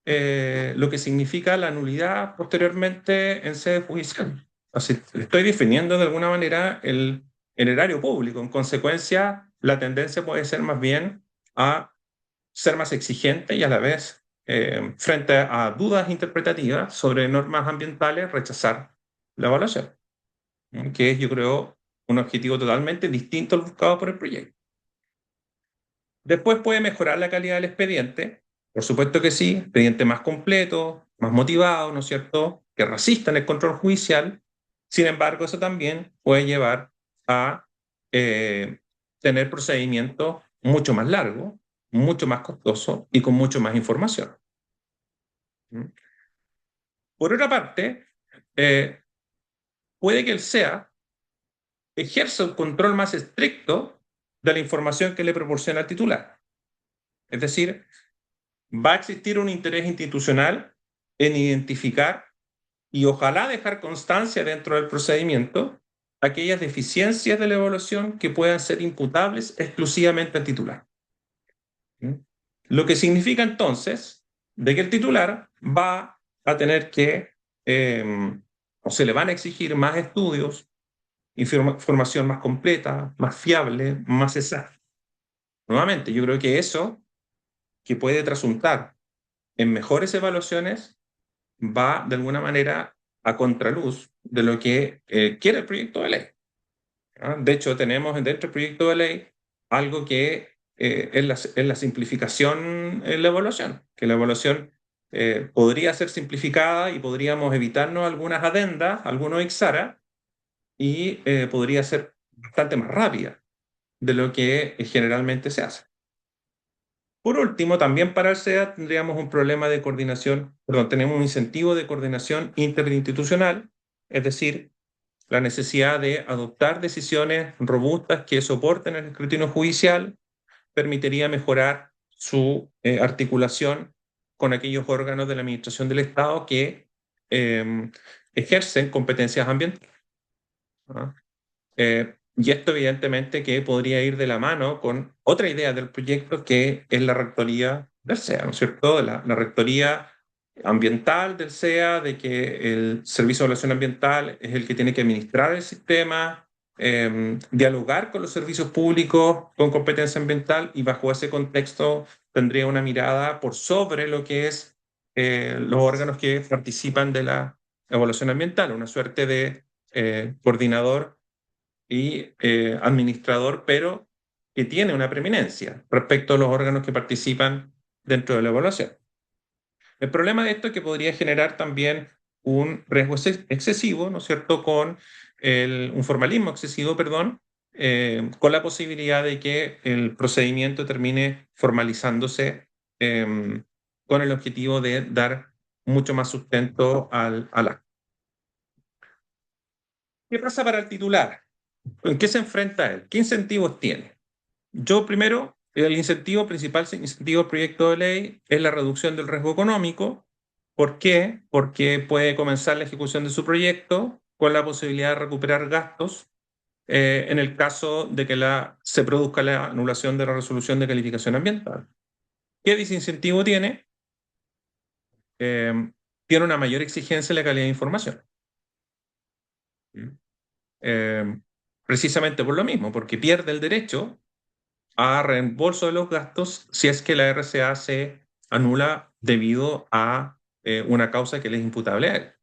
lo que significa la nulidad posteriormente en sede judicial. Así, estoy definiendo de alguna manera el erario público. En consecuencia, la tendencia puede ser más bien a ser más exigente y a la vez, frente a dudas interpretativas sobre normas ambientales, rechazar la evaluación, que es, yo creo, un objetivo totalmente distinto al buscado por el proyecto. Después puede mejorar la calidad del expediente, por supuesto que sí, expediente más completo, más motivado, ¿no es cierto?, que resista en el control judicial. Sin embargo, eso también puede llevar a tener procedimientos mucho más largos, mucho más costosos y con mucho más información. Por otra parte, puede que el SEA ejerza un control más estricto de la información que le proporciona el titular. Es decir, va a existir un interés institucional en identificar y ojalá dejar constancia dentro del procedimiento aquellas deficiencias de la evaluación que puedan ser imputables exclusivamente al titular. Lo que significa entonces de que el titular va a tener que, o se le van a exigir más estudios, información más completa, más fiable, más exacta. Nuevamente, yo creo que eso, que puede trasuntar en mejores evaluaciones, va de alguna manera a contraluz de lo que quiere el proyecto de ley. De hecho, tenemos dentro del proyecto de ley algo que es la simplificación en la evaluación, que la evaluación podría ser simplificada y podríamos evitarnos algunas adendas, algunos ixara, y podría ser bastante más rápida de lo que generalmente se hace. Por último, también para el SEA tendríamos un problema de coordinación, perdón, tenemos un incentivo de coordinación interinstitucional, es decir, la necesidad de adoptar decisiones robustas que soporten el escrutinio judicial permitiría mejorar su articulación con aquellos órganos de la administración del Estado que ejercen competencias ambientales. ¿No? Y esto evidentemente que podría ir de la mano con otra idea del proyecto que es la rectoría del SEA, ¿no es cierto? La rectoría ambiental del SEA, de que el Servicio de Evaluación Ambiental es el que tiene que administrar el sistema, dialogar con los servicios públicos con competencia ambiental y bajo ese contexto tendría una mirada por sobre lo que es los órganos que participan de la evaluación ambiental, una suerte de coordinador y administrador, pero que tiene una preeminencia respecto a los órganos que participan dentro de la evaluación. El problema de esto es que podría generar también un riesgo excesivo, ¿no es cierto?, con un formalismo excesivo, perdón, con la posibilidad de que el procedimiento termine formalizándose con el objetivo de dar mucho más sustento al acto. ¿Qué pasa para el titular? ¿En qué se enfrenta él? ¿Qué incentivos tiene? Yo primero, el principal incentivo del proyecto de ley es la reducción del riesgo económico. ¿Por qué? Porque puede comenzar la ejecución de su proyecto con la posibilidad de recuperar gastos en el caso de que se produzca la anulación de la resolución de calificación ambiental. ¿Qué desincentivo tiene? Tiene una mayor exigencia en la calidad de información. Precisamente por lo mismo, porque pierde el derecho a reembolso de los gastos si es que la RCA se anula debido a una causa que le es imputable a él.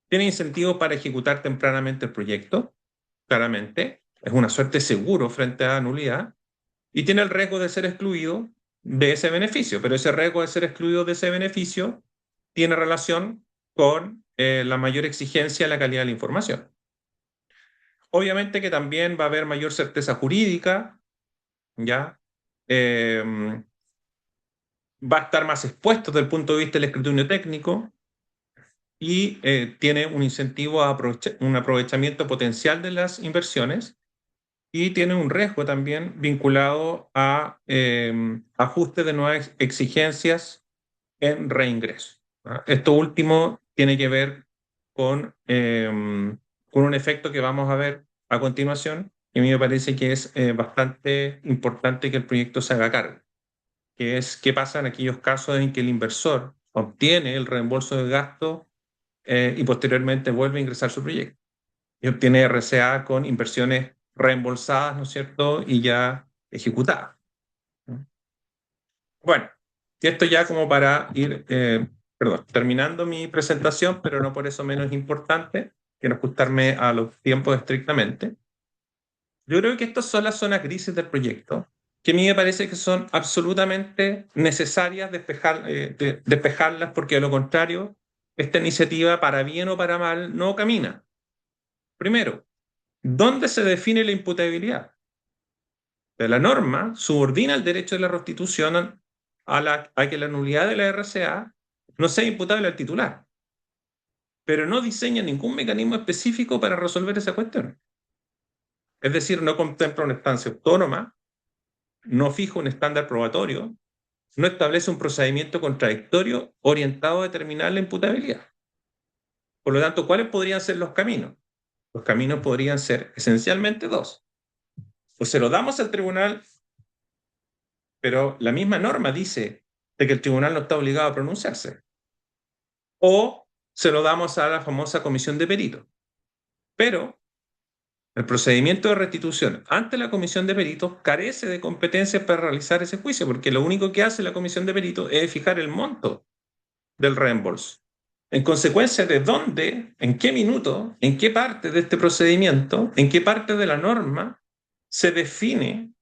Tiene incentivos para ejecutar tempranamente el proyecto, claramente, es una suerte seguro frente a nulidad, y tiene el riesgo de ser excluido de ese beneficio, pero ese riesgo de ser excluido de ese beneficio tiene relación con la mayor exigencia en la calidad de la información. Obviamente que también va a haber mayor certeza jurídica, ¿ya? Va a estar más expuesto desde el punto de vista del escrutinio técnico y tiene un incentivo a un aprovechamiento potencial de las inversiones y tiene un riesgo también vinculado a ajuste de nuevas exigencias en reingreso. Esto último tiene que ver con un efecto que vamos a ver a continuación, y a mí me parece que es bastante importante que el proyecto se haga cargo, que es qué pasa en aquellos casos en que el inversor obtiene el reembolso de gasto y posteriormente vuelve a ingresar su proyecto y obtiene RCA con inversiones reembolsadas, ¿no es cierto?, y ya ejecutadas. Bueno, y esto ya como para ir, terminando mi presentación, pero no por eso menos importante, quiero ajustarme a los tiempos estrictamente. Yo creo que estas son las zonas grises del proyecto, que a mí me parece que son absolutamente necesarias despejarlas, porque de lo contrario, esta iniciativa, para bien o para mal, no camina. Primero, ¿dónde se define la imputabilidad? La norma subordina el derecho de la restitución a que la nulidad de la RCA no sea imputable al titular, pero no diseña ningún mecanismo específico para resolver esa cuestión. Es decir, no contempla una instancia autónoma, no fija un estándar probatorio, no establece un procedimiento contradictorio orientado a determinar la imputabilidad. Por lo tanto, ¿cuáles podrían ser los caminos? Los caminos podrían ser esencialmente dos. O se lo damos al tribunal, pero la misma norma dice de que el tribunal no está obligado a pronunciarse. O se lo damos a la famosa comisión de peritos. Pero el procedimiento de restitución ante la comisión de peritos carece de competencias para realizar ese juicio, porque lo único que hace la comisión de peritos es fijar el monto del reembolso. En consecuencia, ¿de dónde, en qué minuto, en qué parte de este procedimiento, en qué parte de la norma se define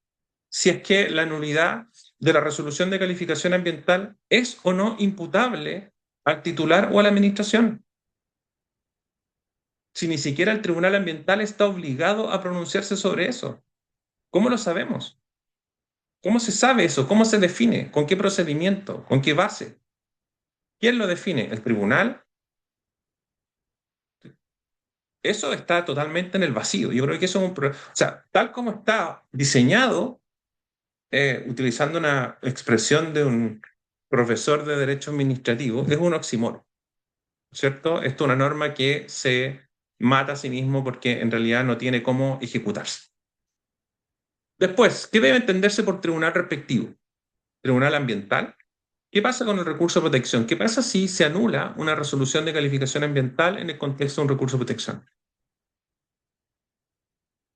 si es que la nulidad de la resolución de calificación ambiental es o no imputable al titular o a la administración? Si ni siquiera el Tribunal Ambiental está obligado a pronunciarse sobre eso. ¿Cómo lo sabemos? ¿Cómo se sabe eso? ¿Cómo se define? ¿Con qué procedimiento? ¿Con qué base? ¿Quién lo define? ¿El tribunal? Eso está totalmente en el vacío. Yo creo que eso es o sea, tal como está diseñado, utilizando una expresión de un profesor de Derecho Administrativo, es un oxímoron, ¿cierto? Esto es una norma que se mata a sí mismo porque en realidad no tiene cómo ejecutarse. Después, ¿qué debe entenderse por tribunal respectivo? ¿Tribunal ambiental? ¿Qué pasa con el recurso de protección? ¿Qué pasa si se anula una resolución de calificación ambiental en el contexto de un recurso de protección?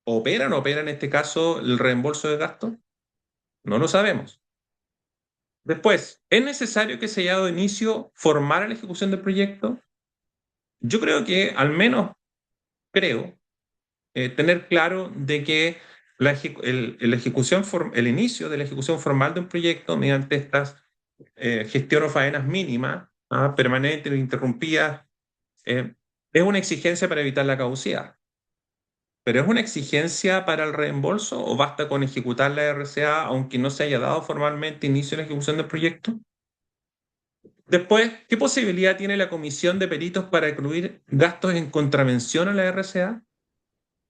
¿Opera o no opera en este caso el reembolso de gastos? No lo sabemos. Después, ¿es necesario que se haya dado inicio formal a la ejecución del proyecto? Yo creo que, al menos creo, tener claro de que el inicio de la ejecución formal de un proyecto mediante estas gestión o faenas mínimas, permanentes o interrumpidas, es una exigencia para evitar la caducidad. ¿Pero es una exigencia para el reembolso o basta con ejecutar la RCA aunque no se haya dado formalmente inicio a la ejecución del proyecto? Después, ¿qué posibilidad tiene la comisión de peritos para incluir gastos en contravención a la RCA?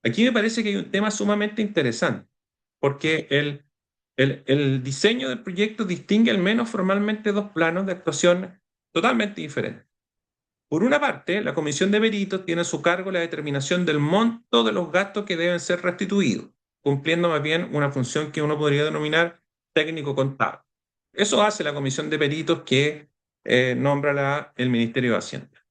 Aquí me parece que hay un tema sumamente interesante, porque el diseño del proyecto distingue al menos formalmente dos planos de actuación totalmente diferentes. Por una parte, la comisión de peritos tiene a su cargo la determinación del monto de los gastos que deben ser restituidos, cumpliendo más bien una función que uno podría denominar técnico-contable. Eso hace la comisión de peritos que nombra el Ministerio de Hacienda.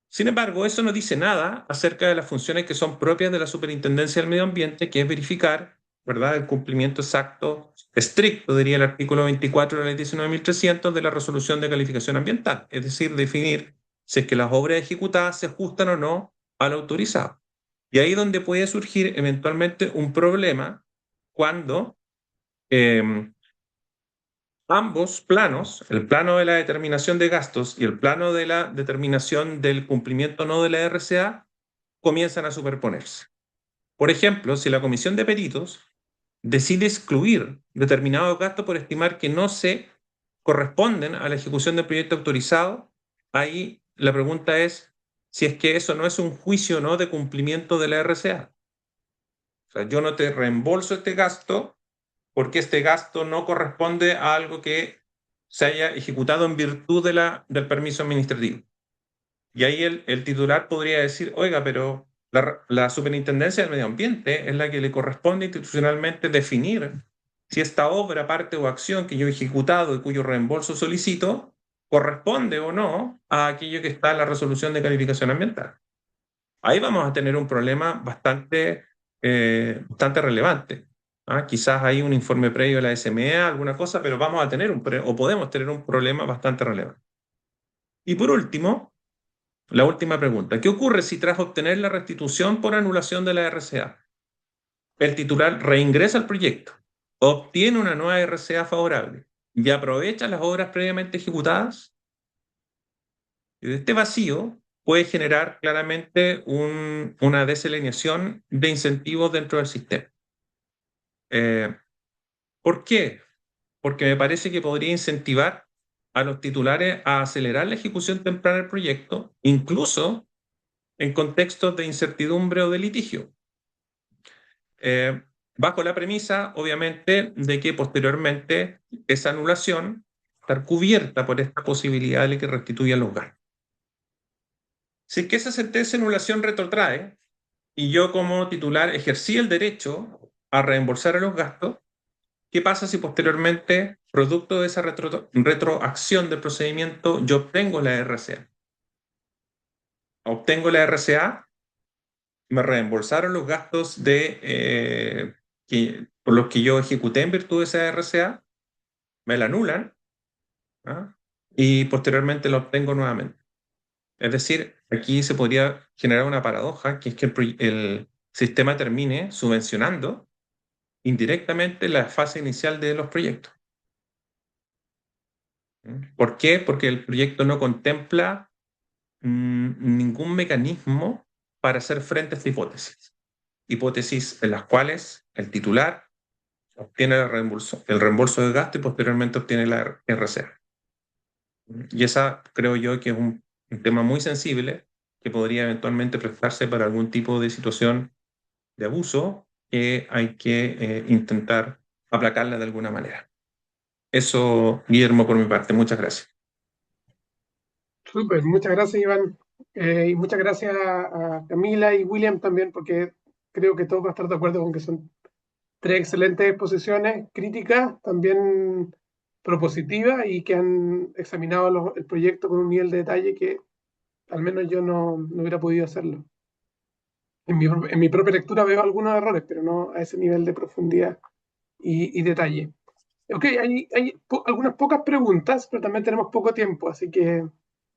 Sin embargo, eso no dice nada acerca de las funciones que son propias de la Superintendencia del Medio Ambiente, que es verificar, ¿verdad?, el cumplimiento exacto, estricto, diría el artículo 24 de la Ley 19.300 de la Resolución de Calificación Ambiental, es decir, definir si es que las obras ejecutadas se ajustan o no al autorizado. Y ahí es donde puede surgir eventualmente un problema cuando ambos planos, el plano de la determinación de gastos y el plano de la determinación del cumplimiento o no de la RCA, comienzan a superponerse. Por ejemplo, si la comisión de peritos decide excluir determinados gastos por estimar que no se corresponden a la ejecución del proyecto autorizado, ahí la pregunta es si es que eso no es un juicio o no de cumplimiento de la RCA. sea, yo no te reembolso este gasto porque este gasto no corresponde a algo que se haya ejecutado en virtud del permiso administrativo. Y ahí el titular podría decir, oiga, pero la Superintendencia del Medio Ambiente es la que le corresponde institucionalmente definir si esta obra, parte o acción que yo he ejecutado y cuyo reembolso solicito corresponde o no a aquello que está en la resolución de calificación ambiental. Ahí vamos a tener un problema bastante relevante. ¿Ah? Quizás hay un informe previo a la SMA, alguna cosa, pero vamos a tener o podemos tener un problema bastante relevante. Y por último, la última pregunta. ¿Qué ocurre si tras obtener la restitución por anulación de la RCA, el titular reingresa al proyecto, obtiene una nueva RCA favorable y aprovecha las obras previamente ejecutadas? Y de este vacío puede generar claramente una desalineación de incentivos dentro del sistema. ¿Por qué? Porque me parece que podría incentivar a los titulares a acelerar la ejecución temprana del proyecto, incluso en contextos de incertidumbre o de litigio. Bajo la premisa, obviamente, de que posteriormente esa anulación estar cubierta por esta posibilidad de que restituyan los gastos. Si es que esa sentencia de anulación retrotrae y yo como titular ejercí el derecho a reembolsar a los gastos, ¿qué pasa si posteriormente, producto de esa retroacción del procedimiento, yo obtengo la RCA? Obtengo la RCA, me reembolsaron los gastos por los que yo ejecuté en virtud de esa RCA, me la anulan, ¿ah? Y posteriormente la obtengo nuevamente. Es decir, aquí se podría generar una paradoja, que es que el sistema termine subvencionando indirectamente la fase inicial de los proyectos. ¿Por qué? Porque el proyecto no contempla ningún mecanismo para hacer frente a esta hipótesis. Hipótesis en las cuales el titular obtiene el reembolso de gasto y posteriormente obtiene la RCA. Y esa creo yo que es un tema muy sensible que podría eventualmente prestarse para algún tipo de situación de abuso que hay que intentar aplacarla de alguna manera. Eso, Guillermo, por mi parte. Muchas gracias. Súper, muchas gracias, Iván. Y muchas gracias a Camila y William también, porque creo que todos van a estar de acuerdo con que son tres excelentes exposiciones críticas, también propositivas y que han examinado el proyecto con un nivel de detalle que al menos yo no hubiera podido hacerlo. En mi propia lectura veo algunos errores, pero no a ese nivel de profundidad y detalle. Ok, hay algunas pocas preguntas, pero también tenemos poco tiempo, así que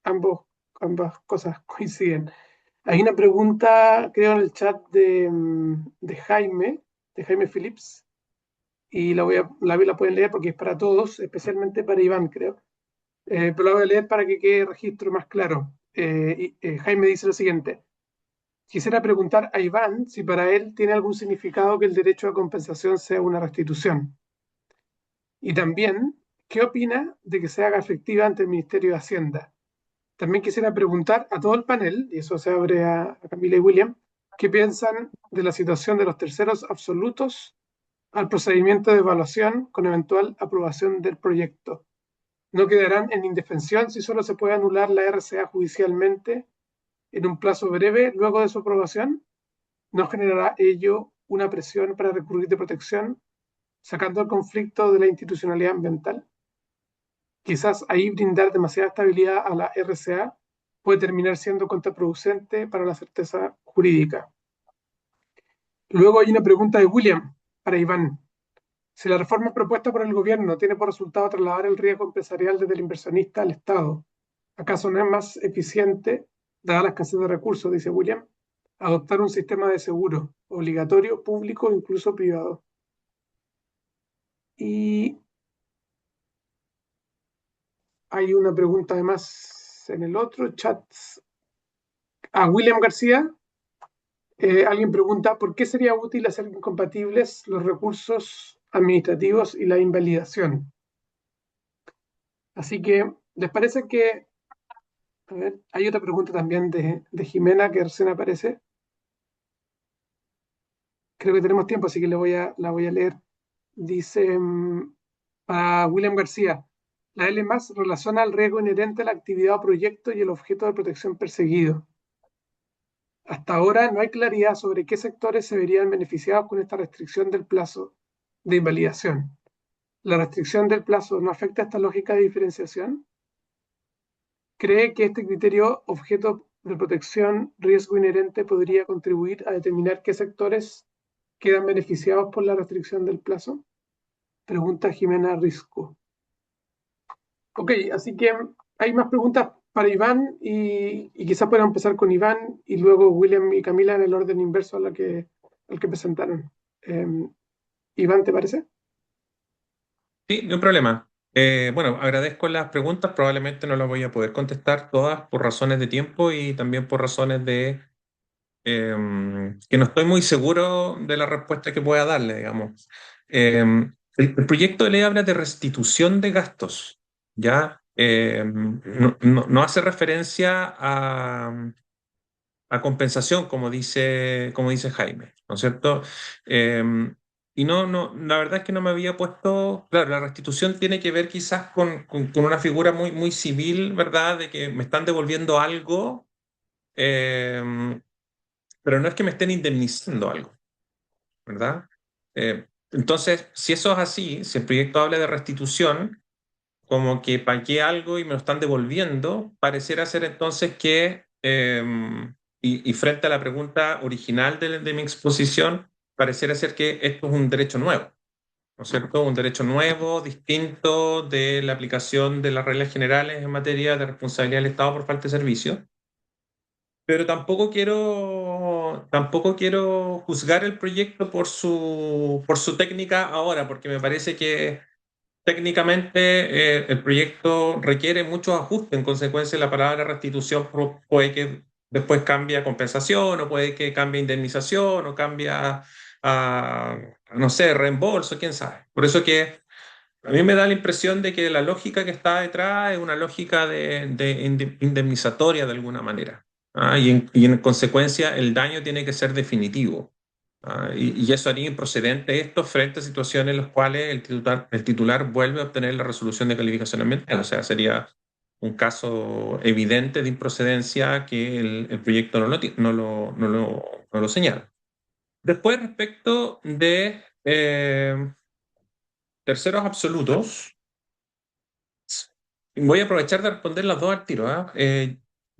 ambas cosas coinciden. Hay una pregunta, creo, en el chat de Jaime Phillips, y la pueden leer porque es para todos, especialmente para Iván, creo. Pero la voy a leer para que quede el registro más claro. Jaime dice lo siguiente. Quisiera preguntar a Iván si para él tiene algún significado que el derecho a compensación sea una restitución. Y también, ¿qué opina de que se haga efectiva ante el Ministerio de Hacienda? También quisiera preguntar a todo el panel, y eso se abre a Camila y William, ¿qué piensan de la situación de los terceros absolutos al procedimiento de evaluación con eventual aprobación del proyecto? ¿No quedarán en indefensión si solo se puede anular la RCA judicialmente en un plazo breve luego de su aprobación? ¿No generará ello una presión para recurrir de protección, sacando el conflicto de la institucionalidad ambiental? Quizás ahí brindar demasiada estabilidad a la RCA puede terminar siendo contraproducente para la certeza jurídica. Luego hay una pregunta de William para Iván. Si la reforma propuesta por el gobierno tiene por resultado trasladar el riesgo empresarial desde el inversionista al Estado, ¿acaso no es más eficiente, dada la escasez de recursos, dice William, adoptar un sistema de seguro obligatorio, público, incluso privado? Y hay una pregunta además en el otro chat a William García. Alguien pregunta, ¿por qué sería útil hacer incompatibles los recursos administrativos y la invalidación? Así que, ¿les parece que... A ver, hay otra pregunta también de Jimena que recién aparece. creo que tenemos tiempo, así que la voy a leer. Dice, para William García, la L más relaciona el riesgo inherente a la actividad o proyecto y el objeto de protección perseguido. Hasta ahora no hay claridad sobre qué sectores se verían beneficiados con esta restricción del plazo de invalidación. ¿La restricción del plazo no afecta a esta lógica de diferenciación? ¿Cree que este criterio objeto de protección riesgo inherente podría contribuir a determinar qué sectores quedan beneficiados por la restricción del plazo? Pregunta Jimena Risco. Ok, así que hay más preguntas para Iván y quizás puedan empezar con Iván y luego William y Camila en el orden inverso al que presentaron. Iván, ¿te parece? Sí, no hay problema. Bueno, agradezco las preguntas, probablemente no las voy a poder contestar todas por razones de tiempo y también por razones de que no estoy muy seguro de la respuesta que pueda darle, digamos. El proyecto de ley habla de restitución de gastos, ¿ya? No hace referencia a compensación, como dice Jaime, ¿no es cierto? Y la verdad es que no me había puesto, claro, la restitución tiene que ver quizás con una figura muy, muy civil, ¿verdad? De que me están devolviendo algo, pero no es que me estén indemnizando algo, ¿verdad? Entonces, si eso es así, si el proyecto habla de restitución, como que pagué algo y me lo están devolviendo, pareciera ser entonces que, y frente a la pregunta original de mi exposición, pareciera ser que esto es un derecho nuevo, ¿no es cierto? Un derecho nuevo, distinto de la aplicación de las reglas generales en materia de responsabilidad del Estado por falta de servicio. Pero tampoco quiero juzgar el proyecto por su técnica ahora, porque me parece que técnicamente el proyecto requiere muchos ajustes. En consecuencia, la palabra restitución puede que después cambie a compensación, o puede que cambie a indemnización, o cambia a, no sé, reembolso, quién sabe. Por eso que a mí me da la impresión de que la lógica que está detrás es una lógica de indemnizatoria de alguna manera. Y en consecuencia el daño tiene que ser definitivo. Y eso haría improcedente esto frente a situaciones en las cuales el titular vuelve a obtener la resolución de calificación ambiental. O sea, sería un caso evidente de improcedencia que el proyecto no lo señala. Después, respecto de terceros absolutos, voy a aprovechar de responder las dos al tiro.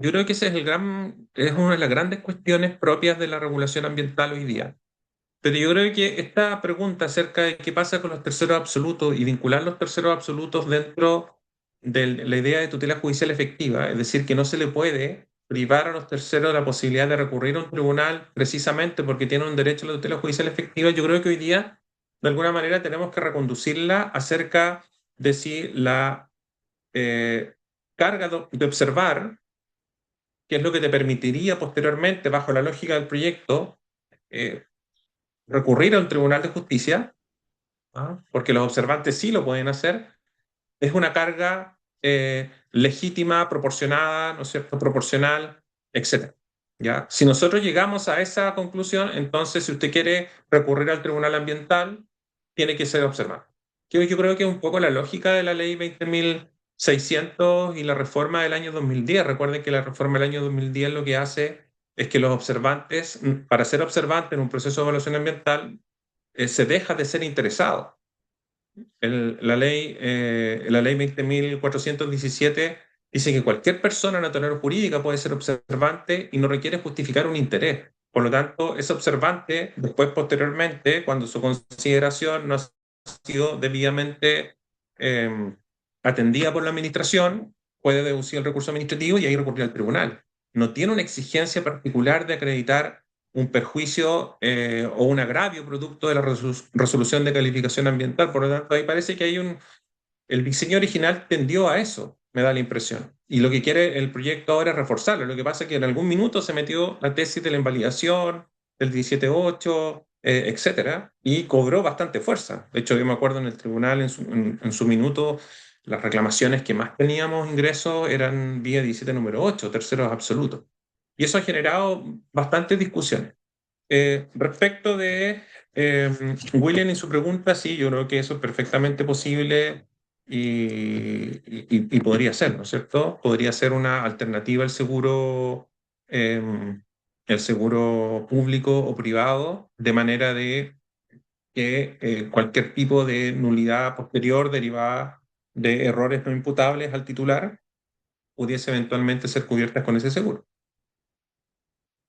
Yo creo que ese es una de las grandes cuestiones propias de la regulación ambiental hoy día. Pero yo creo que esta pregunta acerca de qué pasa con los terceros absolutos y vincular los terceros absolutos dentro de la idea de tutela judicial efectiva, es decir, que no se le puede privar a los terceros la posibilidad de recurrir a un tribunal precisamente porque tienen un derecho a la tutela judicial efectiva, yo creo que hoy día, de alguna manera, tenemos que reconducirla acerca de si la carga de observar, que es lo que te permitiría posteriormente, bajo la lógica del proyecto, eh, recurrir a un tribunal de justicia, porque los observantes sí lo pueden hacer, es una carga legítima, proporcionada, ¿no es cierto?, proporcional, etc. ¿Ya? Si nosotros llegamos a esa conclusión, entonces si usted quiere recurrir al tribunal ambiental, tiene que ser observado. Yo creo que es un poco la lógica de la ley 20.600 y la reforma del año 2010. Recuerden que la reforma del año 2010 lo que hace es que los observantes, para ser observante en un proceso de evaluación ambiental, se deja de ser interesado. La ley 20.417 dice que cualquier persona natural o jurídica puede ser observante y no requiere justificar un interés. Por lo tanto, es observante después, posteriormente, cuando su consideración no ha sido debidamente atendida por la administración, puede deducir el recurso administrativo y ahí recurrir al tribunal. No tiene una exigencia particular de acreditar un perjuicio o un agravio producto de la resolución de calificación ambiental. Por lo tanto, ahí parece que el diseño original tendió a eso, me da la impresión. Y lo que quiere el proyecto ahora es reforzarlo. Lo que pasa es que en algún minuto se metió la tesis de la invalidación, del 17.8, etcétera, y cobró bastante fuerza. De hecho, yo me acuerdo en el tribunal, en su minuto, las reclamaciones que más teníamos ingresos eran vía 17 número 8, terceros absolutos. Y eso ha generado bastantes discusiones. Respecto de William y su pregunta, sí, yo creo que eso es perfectamente posible y podría ser, ¿no es cierto? Podría ser una alternativa el seguro público o privado, de manera de que cualquier tipo de nulidad posterior derivada de errores no imputables al titular pudiese eventualmente ser cubiertas con ese seguro.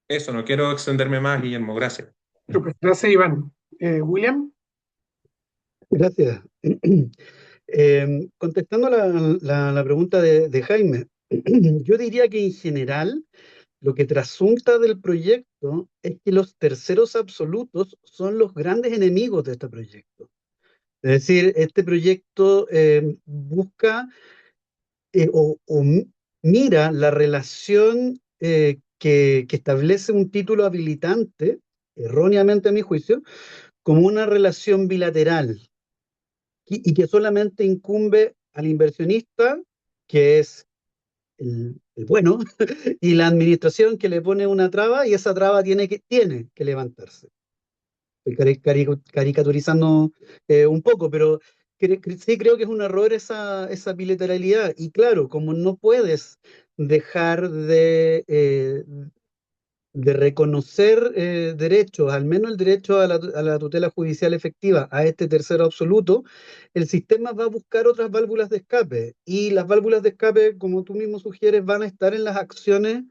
Eso, no quiero extenderme más, Guillermo, gracias. Súper. Gracias, Iván. William, Gracias. Contestando la pregunta de Jaime, yo diría que en general lo que trasunta del proyecto es que los terceros absolutos son los grandes enemigos de este proyecto. Es decir, este proyecto busca mira la relación que establece un título habilitante, erróneamente a mi juicio, como una relación bilateral y que solamente incumbe al inversionista, que es el bueno, y la administración que le pone una traba y esa traba tiene que levantarse. Estoy caricaturizando un poco, pero sí creo que es un error esa bilateralidad. Y claro, como no puedes dejar de reconocer derechos, al menos el derecho a la tutela judicial efectiva, a este tercero absoluto, el sistema va a buscar otras válvulas de escape. Y las válvulas de escape, como tú mismo sugieres, van a estar en las acciones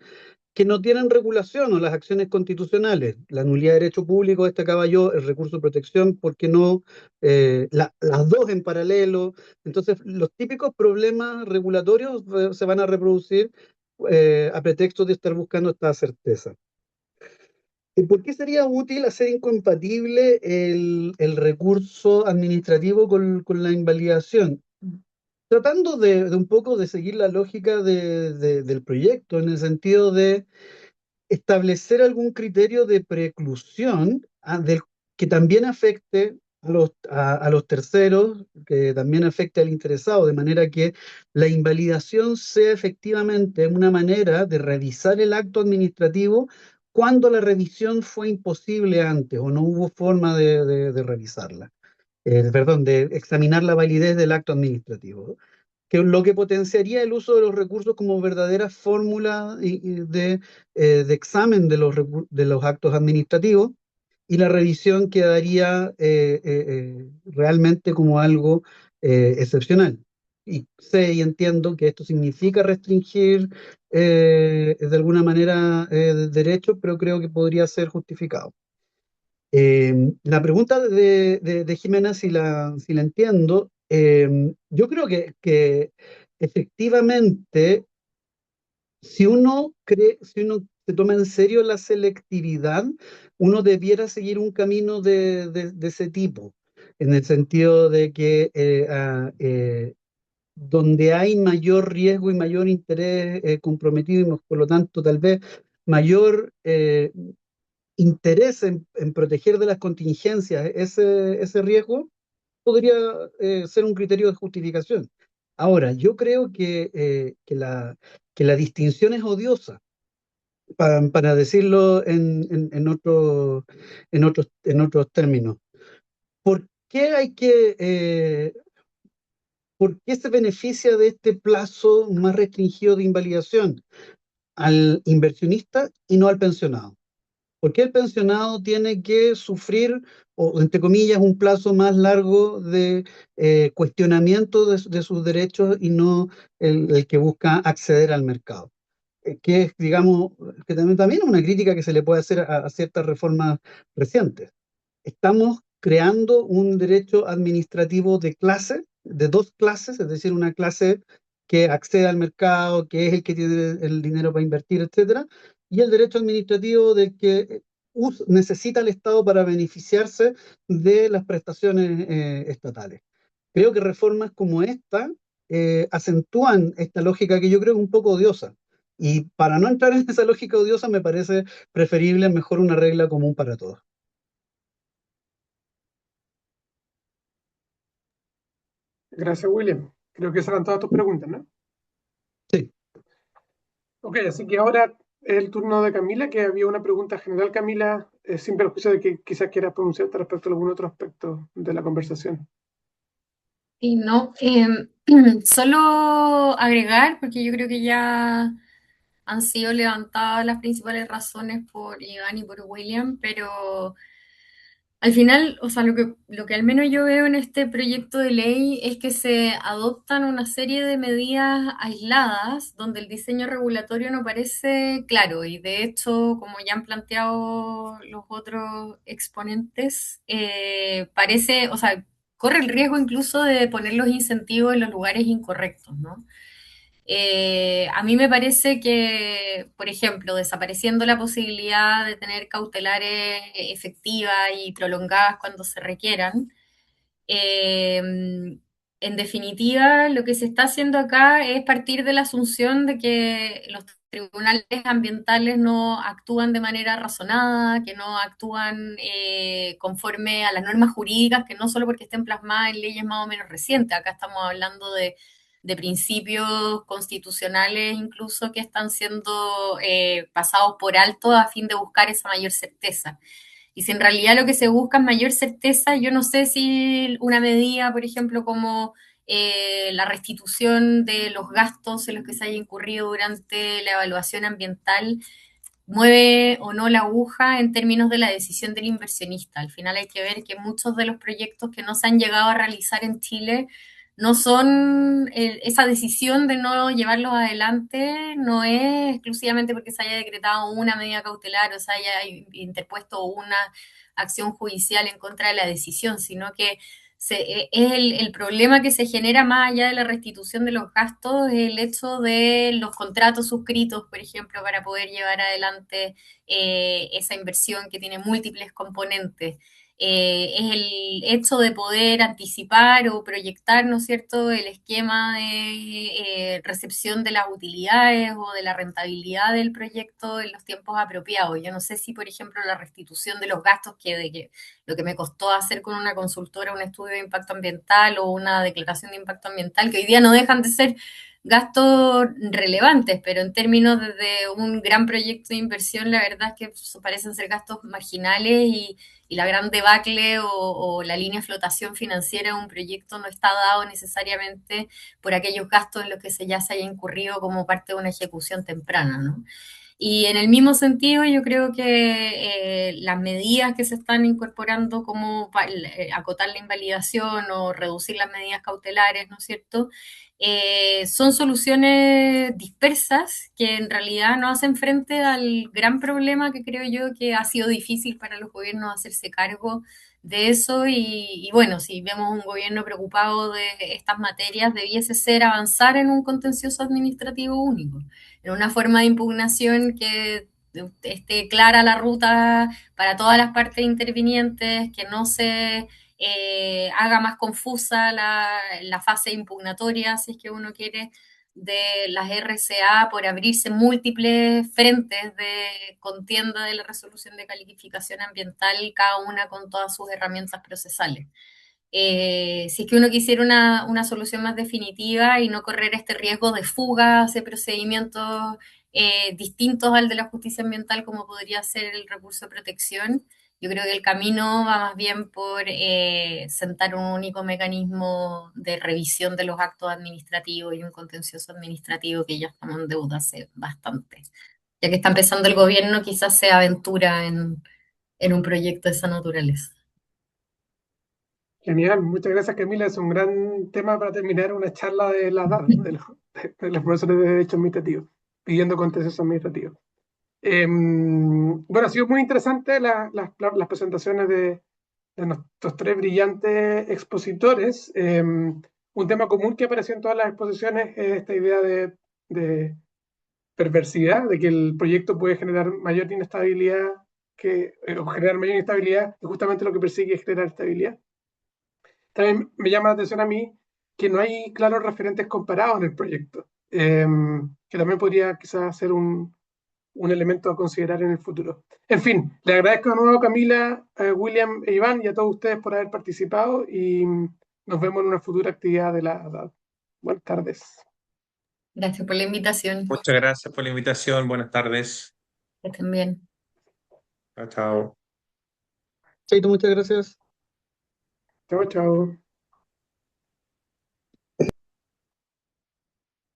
que no tienen regulación o las acciones constitucionales. La nulidad de derecho público destacaba yo, el recurso de protección, ¿por qué no las dos en paralelo? Entonces, los típicos problemas regulatorios se van a reproducir a pretexto de estar buscando esta certeza. ¿Y por qué sería útil hacer incompatible el recurso administrativo con la invalidación? Tratando de un poco de seguir la lógica del proyecto, en el sentido de establecer algún criterio de preclusión que también afecte a los terceros, que también afecte al interesado, de manera que la invalidación sea efectivamente una manera de revisar el acto administrativo cuando la revisión fue imposible antes o no hubo forma de revisarla. Perdón, de examinar la validez del acto administrativo, que lo que potenciaría el uso de los recursos como verdadera fórmula de examen de los actos administrativos, y la revisión quedaría realmente como algo excepcional. Y sé y entiendo que esto significa restringir de alguna manera derechos, pero creo que podría ser justificado. La pregunta de Jimena, si la entiendo, yo creo que efectivamente, si uno se toma en serio la selectividad, uno debiera seguir un camino de ese tipo, en el sentido de que donde hay mayor riesgo y mayor interés comprometido, y por lo tanto tal vez mayor interés en proteger de las contingencias ese riesgo, podría ser un criterio de justificación. Ahora, yo creo que la distinción es odiosa, para decirlo en otros términos. ¿Por qué por qué se beneficia de este plazo más restringido de invalidación al inversionista y no al pensionado? ¿Por qué el pensionado tiene que sufrir, o entre comillas, un plazo más largo de cuestionamiento de sus derechos y no el que busca acceder al mercado? Que es, digamos, que también es una crítica que se le puede hacer a ciertas reformas recientes. Estamos creando un derecho administrativo de clase, de dos clases, es decir, una clase que accede al mercado, que es el que tiene el dinero para invertir, etcétera, y el derecho administrativo del que necesita el Estado para beneficiarse de las prestaciones estatales. Creo que reformas como esta acentúan esta lógica que yo creo es un poco odiosa. Y para no entrar en esa lógica odiosa, me parece preferible mejor una regla común para todos. gracias, William. Creo que esas eran todas tus preguntas, ¿no? Sí. Ok, así que ahora el turno de Camila, que había una pregunta general, Camila, sin perjuicio de que quizás quieras pronunciarte respecto a algún otro aspecto de la conversación. Y no, solo agregar, porque yo creo que ya han sido levantadas las principales razones por Iván y por William, pero al final, o sea, lo que al menos yo veo en este proyecto de ley es que se adoptan una serie de medidas aisladas donde el diseño regulatorio no parece claro y de hecho, como ya han planteado los otros exponentes, parece, o sea, corre el riesgo incluso de poner los incentivos en los lugares incorrectos, ¿no? A mí me parece que, por ejemplo, desapareciendo la posibilidad de tener cautelares efectivas y prolongadas cuando se requieran, eh, en definitiva, lo que se está haciendo acá es partir de la asunción de que los tribunales ambientales no actúan de manera razonada, que no actúan conforme a las normas jurídicas, que no solo porque estén plasmadas en leyes más o menos recientes, acá estamos hablando de principios constitucionales incluso que están siendo pasados por alto a fin de buscar esa mayor certeza. Y si en realidad lo que se busca es mayor certeza, yo no sé si una medida, por ejemplo, como la restitución de los gastos en los que se haya incurrido durante la evaluación ambiental mueve o no la aguja en términos de la decisión del inversionista. Al final hay que ver que muchos de los proyectos que no se han llegado a realizar en Chile no son, esa decisión de no llevarlos adelante no es exclusivamente porque se haya decretado una medida cautelar o se haya interpuesto una acción judicial en contra de la decisión, sino que es el problema que se genera más allá de la restitución de los gastos, el hecho de los contratos suscritos, por ejemplo, para poder llevar adelante esa inversión que tiene múltiples componentes. Es el hecho de poder anticipar o proyectar, ¿no es cierto?, el esquema de recepción de las utilidades o de la rentabilidad del proyecto en los tiempos apropiados. Yo no sé si, por ejemplo, la restitución de los gastos que lo que me costó hacer con una consultora un estudio de impacto ambiental o una declaración de impacto ambiental, que hoy día no dejan de ser gastos relevantes, pero en términos de un gran proyecto de inversión, la verdad es que parecen ser gastos marginales y la gran debacle o la línea de flotación financiera de un proyecto no está dado necesariamente por aquellos gastos en los que ya se haya incurrido como parte de una ejecución temprana, ¿no? Y en el mismo sentido, yo creo que las medidas que se están incorporando como acotar la invalidación o reducir las medidas cautelares, ¿no es cierto? Son soluciones dispersas que en realidad no hacen frente al gran problema que creo yo que ha sido difícil para los gobiernos hacerse cargo de eso y bueno, si vemos un gobierno preocupado de estas materias, debiese ser avanzar en un contencioso administrativo único, en una forma de impugnación que esté clara la ruta para todas las partes intervinientes, que no se haga más confusa la fase impugnatoria, si es que uno quiere, de las RCA por abrirse múltiples frentes de contienda de la resolución de calificación ambiental, cada una con todas sus herramientas procesales. Si es que uno quisiera una solución más definitiva y no correr este riesgo de fuga hacia procedimientos distintos al de la justicia ambiental, como podría ser el recurso de protección, yo creo que el camino va más bien por sentar un único mecanismo de revisión de los actos administrativos y un contencioso administrativo que ya estamos en deuda hace bastante. Ya que está empezando el gobierno, quizás se aventura en un proyecto de esa naturaleza. Genial, muchas gracias Camila, es un gran tema para terminar una charla de la DAD, de los profesores de Derecho Administrativo, pidiendo contencioso administrativo. Bueno, ha sido muy interesante las presentaciones de nuestros tres brillantes expositores. Un tema común que apareció en todas las exposiciones es esta idea de perversidad, de que el proyecto puede generar mayor inestabilidad o generar mayor inestabilidad, y justamente lo que persigue es generar estabilidad. También me llama la atención a mí que no hay claros referentes comparados en el proyecto, que también podría quizás ser un elemento a considerar en el futuro. En fin, le agradezco de nuevo a Camila, William e Iván y a todos ustedes por haber participado y nos vemos en una futura actividad de la DAD. Buenas tardes. Gracias por la invitación. Muchas gracias por la invitación. Buenas tardes. Que estén bien. Chao, chao. Chaito, muchas gracias. Chao, chao.